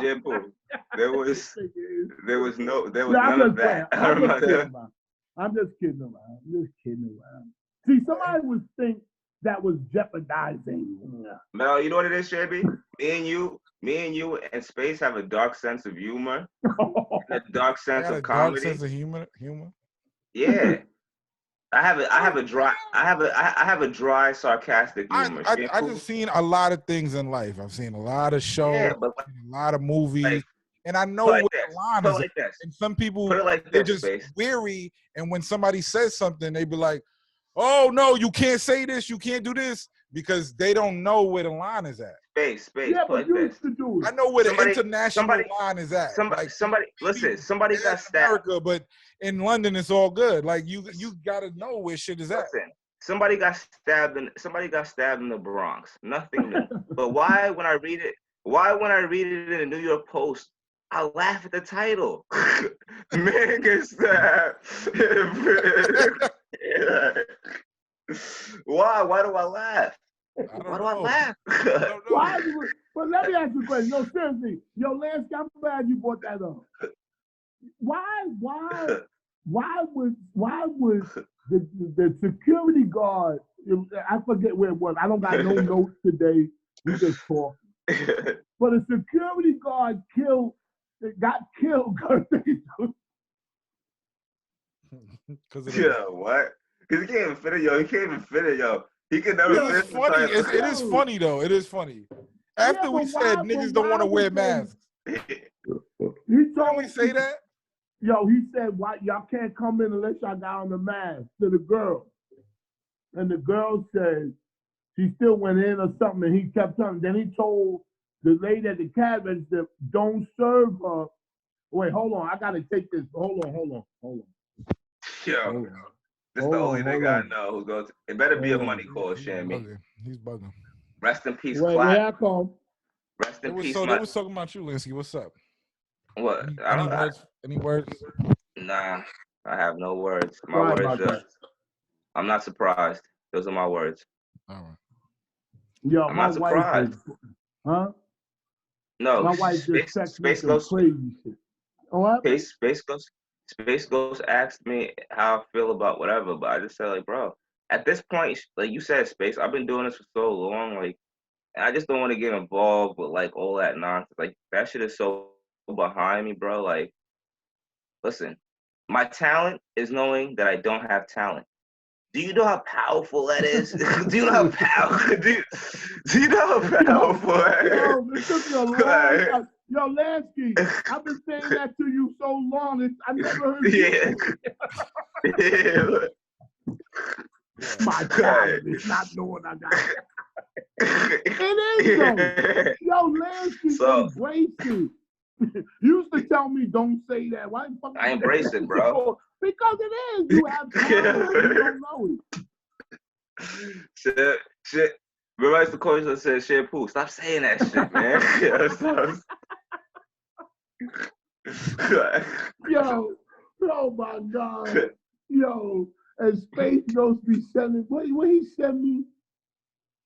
Shampoo. There was none of that. I'm just kidding around. See, somebody would think that was jeopardizing. Mel, you know what it is, Shabby? Me and you and Space have a dark sense of humor. A dark sense of comedy. Dark sense of humor? Yeah. I have a dry, sarcastic humor. I just seen a lot of things in life. I've seen a lot of shows, a lot of movies, and I know what the line is. And some people they're just weary, and when somebody says something, they be like, "Oh no, you can't say this, you can't do this," because they don't know where the line is at. Space. Yeah, but you used to do it. I know where the international line is at. Somebody got stabbed. America, but in London, it's all good. Like you gotta know where shit is at. Somebody got stabbed in the Bronx. Nothing new. But why when I read it in the New York Post, I laugh at the title. Man gets stabbed. Why do I laugh? Why do I laugh? But let me ask you a question. No, seriously. Lance, I'm glad you brought that up. Why would the security guard, I forget where it was. I don't got no notes today. We just talk. But a security guard got killed what? Because he can't even fit it, yo. He can never fit funny. It is funny, though. It is funny. After we said niggas don't want to wear masks. He told me say that? Yo, he said, "Why y'all can't come in unless y'all got on the mask?" To the girl. And the girl said she still went in or something, and he kept telling. Then he told the lady at the cab register, "Don't serve her." Wait, hold on. I gotta take this. Hold on. Yo. This is the only nigga I know who goes. It better be a money call, Shammy. He's bugging. Rest in peace, Wait, I come. Rest in peace. So they was talking about you, Linsky. What's up? What? Any words? Nah, I have no words. My words just. I'm not surprised. Those are my words. All right. Yo, I'm not surprised. Huh? No. My wife just texted me some Ghost. crazy shit. What? Space Ghost asked me how I feel about whatever, but I just said, like, bro, at this point, like you said, Space, I've been doing this for so long, like, and I just don't want to get involved with, like, all that nonsense. Like, that shit is so behind me, bro. Like, listen, my talent is knowing that I don't have talent. Do you know how powerful that is? Do you know how powerful? Do you know how powerful that is? Yo, Lansky, I've been saying that to you so long. I never heard you. Yeah. My talent is not knowing I got it. It is though. Yo, Lansky, embrace it. You used to tell me don't say that. Why the fuck? I embrace it, bro. Because it is. You have talent. You don't know it. Shit. Remember I used to call you and say, Shampoo, stop saying that shit, man. Yo, oh my God. Yo, and Space Ghost be sending, what he sent me?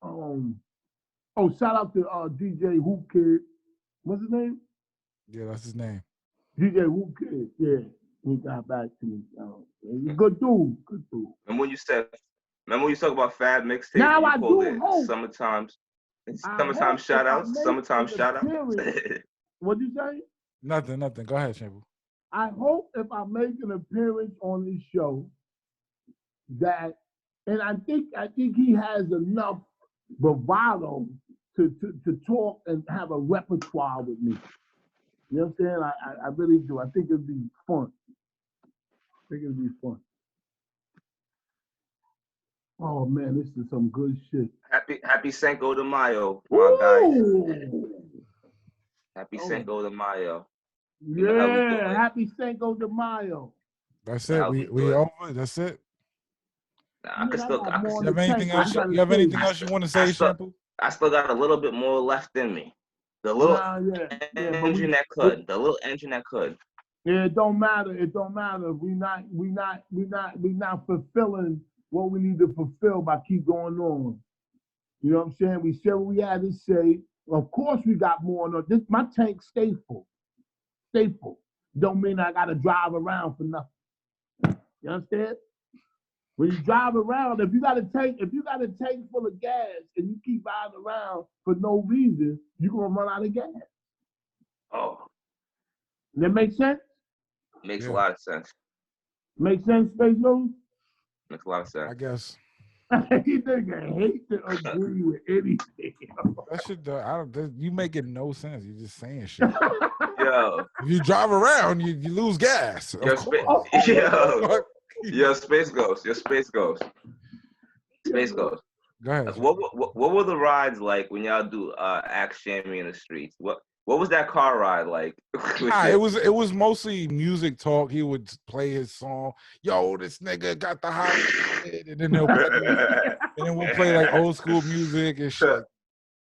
Shout out to DJ Hoop Kid. What's his name? Yeah, that's his name. DJ Hoop Kid, yeah. He got back to me. He's a good dude. And when you talk about Fab mixtape, now you I called do it hope. Summertime shout outs. Summertime shout outs. What'd you say? Nothing. Go ahead, Shampoo. I hope if I make an appearance on this show that, and I think he has enough bravado to talk and have a repertoire with me. You know what I'm saying? I really do. I think it'd be fun. Oh man, this is some good shit. Happy Cinco de Mayo, my guys. Happy Cinco de Mayo. Yeah, happy Cinco de Mayo. That's it. We over. That's it. I can still. You have anything else? You have anything else you want to say, Shampoo? I still got a little bit more left in me. The little engine that could. The little engine that could. Yeah, it don't matter. We not fulfilling what we need to fulfill by keep going on. You know what I'm saying? We said what we had to say. Of course, we got more on this. My tank stay full. Don't mean I gotta drive around for nothing. You understand? When you drive around, if you got a tank full of gas and you keep riding around for no reason, you're gonna run out of gas. Oh. That make sense? Makes a lot of sense. Make sense, Space Ghost? Makes a lot of sense. I guess. He nigga hate to agree with anything. That shit, you making no sense. You're just saying shit. Yo. If you drive around, you lose gas. Yo, Space Ghost. Space Ghost. Go ahead. What were the rides like when y'all do Ask Shammy in the Streets? What was that car ride like? It was mostly music talk. He would play his song. Yo, this nigga got the hot shit, and then we'll play like old school music and shit.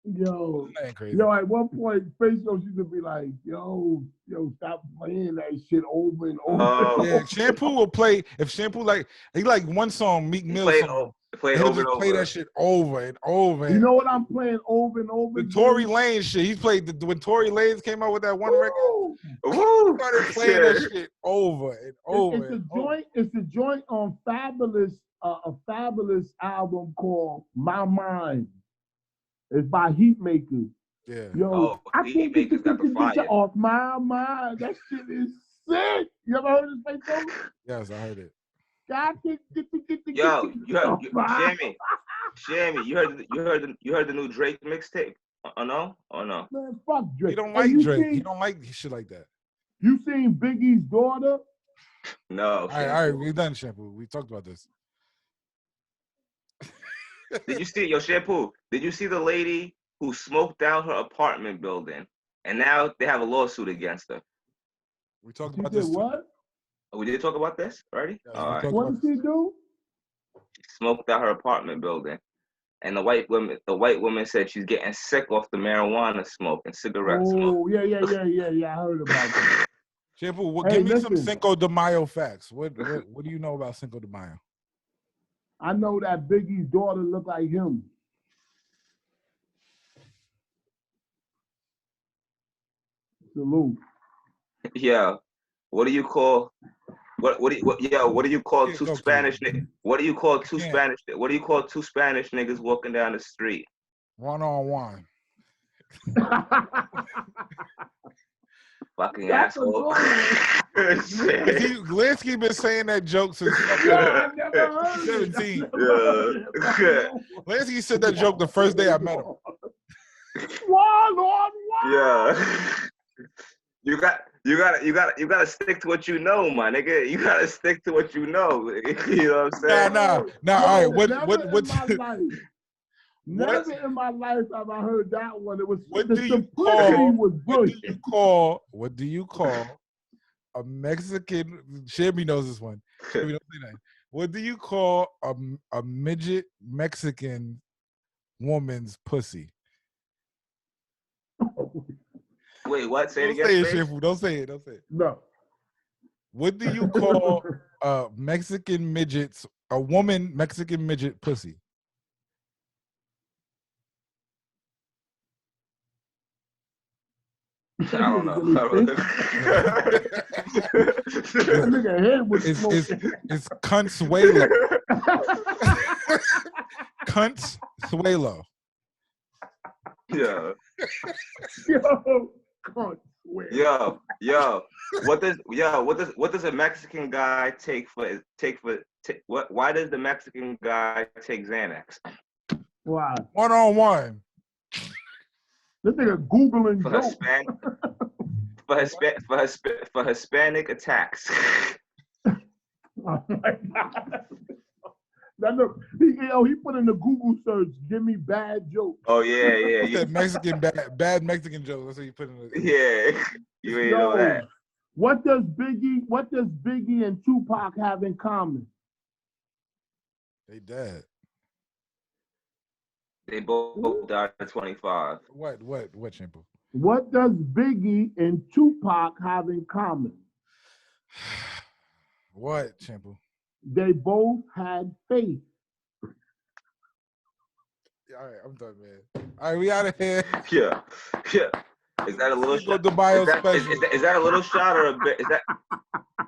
Yo, at one point, Space Ghost used to be like, yo, stop playing that shit over and over. Yeah, Shampoo will play. If Shampoo he like one song, Meek Mill song. He'll just play that shit over and over. You know what I'm playing over and over? The Tory Lanez shit. He played when Tory Lanez came out with that one record. He started playing that shit over and over. It's a joint on a Fabulous album called My Mind. It's by Heatmaker. Yeah. Yo, I can't get the off my mind. That shit is sick. You ever heard this thing? Yes, I heard it. Yo, Shammy, you heard the new Drake mixtape? Oh no? Man, fuck Drake. You don't like Drake. You don't like shit like that. You seen Biggie's daughter? No. All right, we done, Shampoo. We talked about this. Did you see Shampoo? Did you see the lady who smoked out her apartment building, and now they have a lawsuit against her? We talked about this. What? Oh, we did talk about this already? Yeah, all right. What did she do? She smoked out her apartment building, and the white woman said she's getting sick off the marijuana smoke and cigarette smoke. Oh, yeah. I heard about that. Shampoo, give me some Cinco de Mayo facts. What do you know about Cinco de Mayo? I know that Biggie's daughter looked like him. Salute. Yeah. What do you call two Spanish niggas? What do you call two Spanish niggas walking down the street? One-on-one. Fucking asshole. Glansky been saying that joke since I never heard 17. Glansky said that joke the first day I met him. One-on-one. Yeah. You gotta stick to what you know, my nigga. You gotta stick to what you know. You know what I'm saying? Nah. All right. Never in my life have I heard that one. It was what the do you simplicity call? was brilliant. What do you call a Mexican? Shammy knows this one. Shammy, don't say that. What do you call a midget Mexican woman's pussy? Wait, what? Say it Don't again. say it, Shampoo. Don't say it. No. What do you call a Mexican midget's a woman Mexican midget pussy? I don't know. It's Consuelo. Consuelo. Yeah. Yo, What does a Mexican guy take for what? Why does the Mexican guy take Xanax? Why? 1-on-1. This nigga Googling for Hispanic attacks. Oh my God. He put in the Google search, give me bad jokes. Oh yeah. He said Mexican bad Mexican jokes. That's what you put in the Yeah. You ain't know that. What does Biggie and Tupac have in common? They dead. They both died at 25. What, Shampoo? What does Biggie and Tupac have in common? What, Shampoo? They both had faith. All right, I'm done, man. All right, we out of here. Yeah. Is that a little Cinco de Mayo special? Is that a little shot or a big?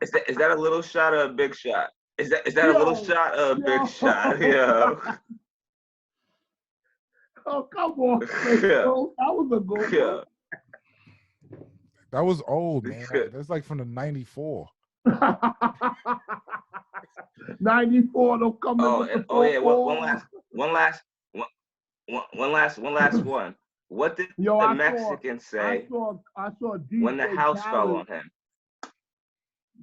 Is that a little shot or a big shot? Is that a little shot or a big shot? Yeah. Oh, come on. That was a good one. Yeah. That was old, man. That's like from the 94. 94, don't come in. One last one. What did the Mexican say I saw DJ when the house fell on him?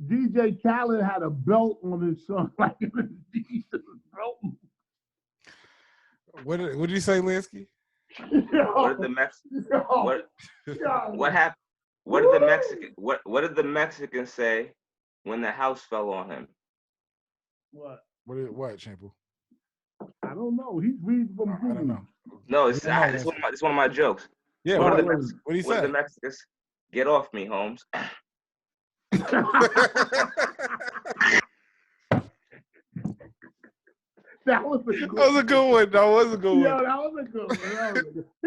DJ Khaled had a belt on his son, like it was Jesus' belt. What did you say, Lansky? What did the Mexican? What happened? What did the Mexican say when the house fell on him? What, Shampoo? I don't know. He's reading from Google. I don't know. No, it's one of my jokes. Yeah, what did he say? What did the Mexicans? Get off me, Holmes. That was a good one. That was a good one. Yeah, that was a good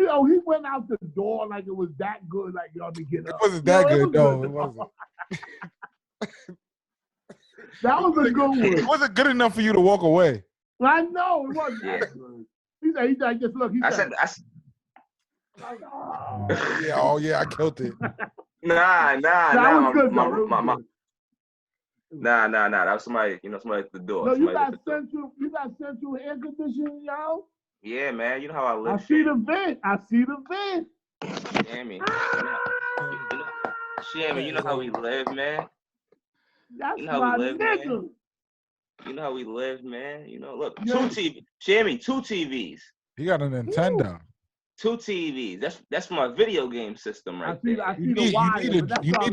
one. He went out the door like it was that good. Like, y'all to get up. It wasn't that good, though. It wasn't. That was a good one. It wasn't good enough for you to walk away. I know it wasn't that good. He said, just look. I said. Oh yeah, I killed it. Nah. That was good, Nah. That was somebody, somebody at the door. No, you got central air conditioning, y'all? Yeah, man. You know how I live. I see the vent. Shammy. Shammy, you know how we live, man. That's you know how we live, man. You know how we live, man. Look, two TVs. He got a Nintendo. 2 TVs. That's my video game system right there. You need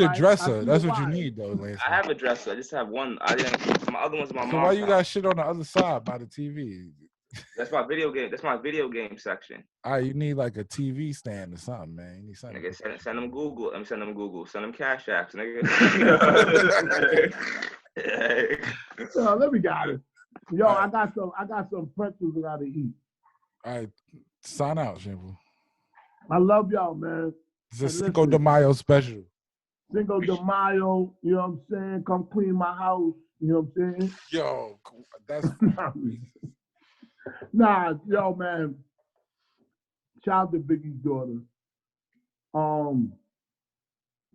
a dresser. That's what you need, though, Lance. I have a dresser. I just have one. My other one's my mom's. So why you got shit on the other side by the TV? That's my video game. That's my video game section. All right, you need like a TV stand or something, man. You need something. Nigga, send them Google. Send them Google. Send them Cash Apps, nigga. Let me get it. Yo, I got some pretzels I gotta eat. All right, sign out, Shampoo. I love y'all, man. It's a Cinco de Mayo special. Cinco de Mayo, you know what I'm saying? Come clean my house, you know what I'm saying? Yo, that's yo, man. Shout out to Biggie's daughter.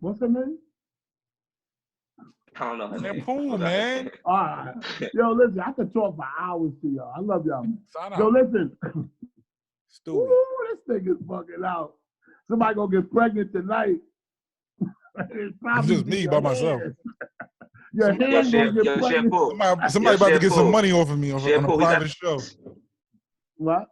What's her name? I don't know her name. Shampoo, man. All right. Yo, listen, I could talk for hours to y'all. I love y'all. Yo, listen. Stupid. Ooh, this thing is fucking out. Somebody gonna get pregnant tonight. It's It's probably just me your by myself. hands. Your Somebody, hand gonna get pregnant. Shampoo. somebody about to get some money off of me on a Shampoo, private show. What?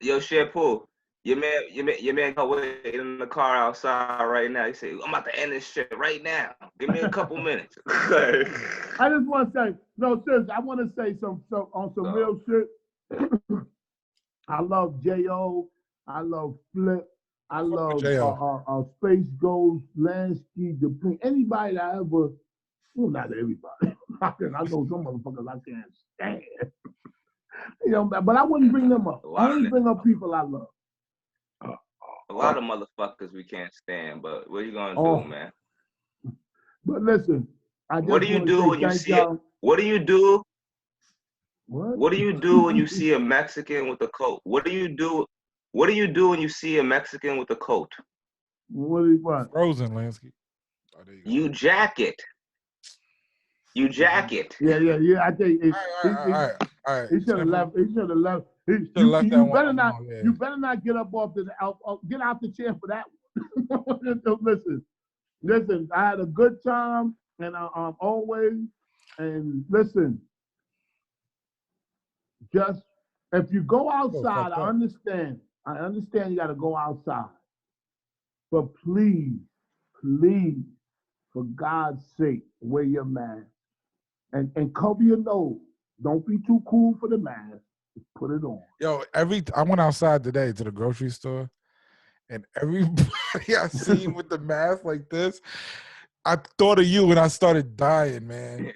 Yo, Shampoo. Your man got waiting in the car outside right now. He said, I'm about to end this shit right now. Give me a couple minutes. I just want to say, no, seriously, I want to say some on some real shit. I love J.O. I love Flip. I love Space Ghost, Lansky, Dupree. Anybody that ever, well, not everybody. I know some motherfuckers I can't stand. You know, but I wouldn't bring them up. I only bring up people I love. A lot of motherfuckers we can't stand, but what are you gonna do, man? But listen, what do you do when you see it? What do you do? What do you do when you see a Mexican with a coat? What do you do? What do you do when you see a Mexican with a coat? What do you want? Frozen, Lansky. Oh, you jacket. You jacket. Yeah. I think all right. He should have left. He should have left. You better not get up off get out the chair for that one. Listen. I had a good time, and I'm always. And listen, just if you go outside, I understand. You got to go outside, but please, for God's sake, wear your mask and cover your nose. Don't be too cool for the mask. Just put it on. Yo, I went outside today to the grocery store, and everybody I seen with the mask like this, I thought of you and I started dying, man.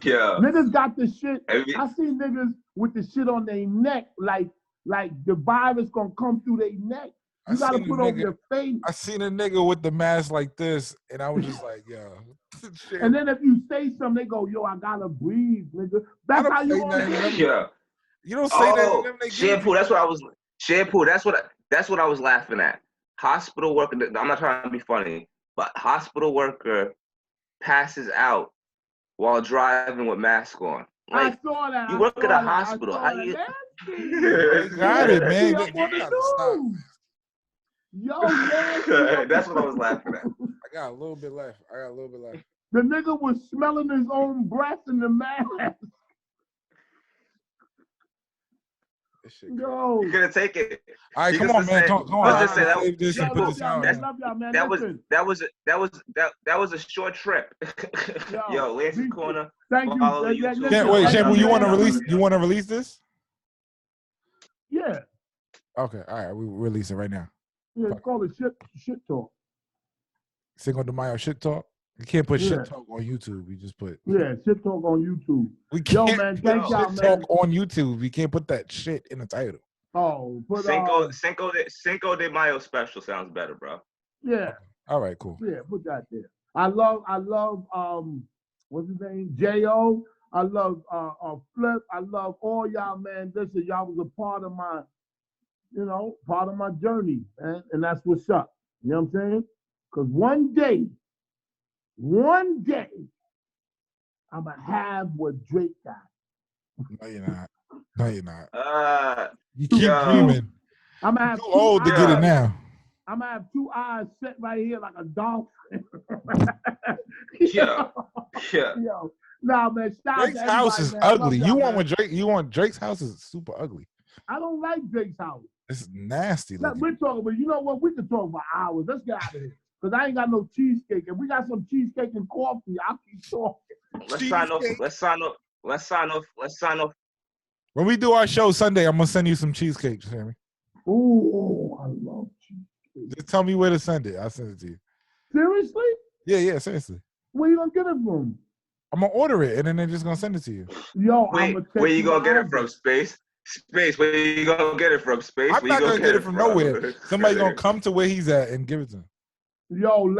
Yeah. Niggas got the shit. I seen niggas with the shit on their neck, like the virus gonna come through their neck. You gotta put over your face. I seen a nigga with the mask like this, and I was just like, yo. And then if you say something, they go, yo, I gotta breathe, nigga. That's how you want to. Yeah. You don't say that. Shampoo. That's what I was laughing at. Hospital worker. I'm not trying to be funny, but hospital worker passes out while driving with mask on. Like, I saw that. You work at a hospital. How you? You got it, man. Yo, man. That's what I was laughing at. I got a little bit left. The nigga was smelling his own breath in the mask. Yo. You're gonna take it. All right, come on, man. Come on. I was just saying that was a short trip. Yo, Lansky Corner. Thank you. Wait, Shampoo, you want to release this? Yeah. Okay. All right. We release it right now. Yeah, it's called a shit talk. Cinco de Mayo shit talk. You can't put shit talk on YouTube. You just put shit talk on YouTube. We can't thank y'all, man. Talk on YouTube. We can't put that shit in the title. Oh, but Cinco de Mayo special sounds better, bro. Yeah. All right, cool. Yeah, put that there. I love what's his name? J.O. I love Flip. I love all y'all, man. Listen, y'all was a part of my journey, man. And that's what's up. You know what I'm saying? Because one day, I'm going to have what Drake got. No, you're not. You keep dreaming. I'm gonna have too old to get it now. I'm going to have two eyes set right here like a dolphin. Yeah. Yo. Nah, man. Drake's house is ugly. You want Drake's house is super ugly. I don't like Drake's house. It's nasty. We're talking, but you know what? We can talk for hours. Let's get out of here. Because I ain't got no cheesecake. If we got some cheesecake and coffee, I'll keep talking. Let's sign off. When we do our show Sunday, I'm going to send you some cheesecake, Sammy. Oh, I love cheesecake. Just tell me where to send it. I'll send it to you. Seriously? Yeah, seriously. Where you going to get it from? I'm going to order it, and then they're just going to send it to you. Yo, where you going to get it from, Space? Space, where you going to get it from, Space? I'm not going to get it from nowhere. Somebody's going to come to where he's at and give it to him. Yo,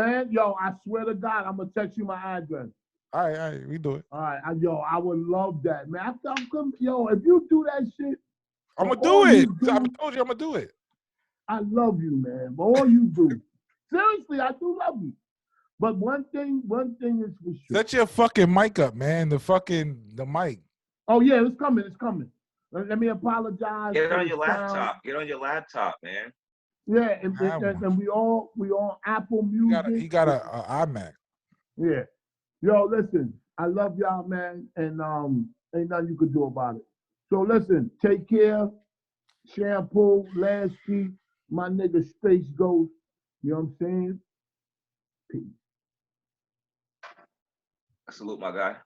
I swear to God, I'm going to text you my address. All right, we do it. All right, I would love that, man. If you do that shit, I'm going to do it. I told you I'm going to do it. I love you, man. But all you do. Seriously, I do love you. But one thing is for sure. Set your fucking mic up, man. The mic. Oh, yeah, it's coming. Let me apologize. Get on your laptop, man. Yeah, Have one. and we all Apple Music. He got a iMac. Yeah. Yo, listen, I love y'all, man, and ain't nothing you could do about it. So listen, take care. Shampoo, Lasky, my nigga Space Ghost. You know what I'm saying? Peace. I salute my guy.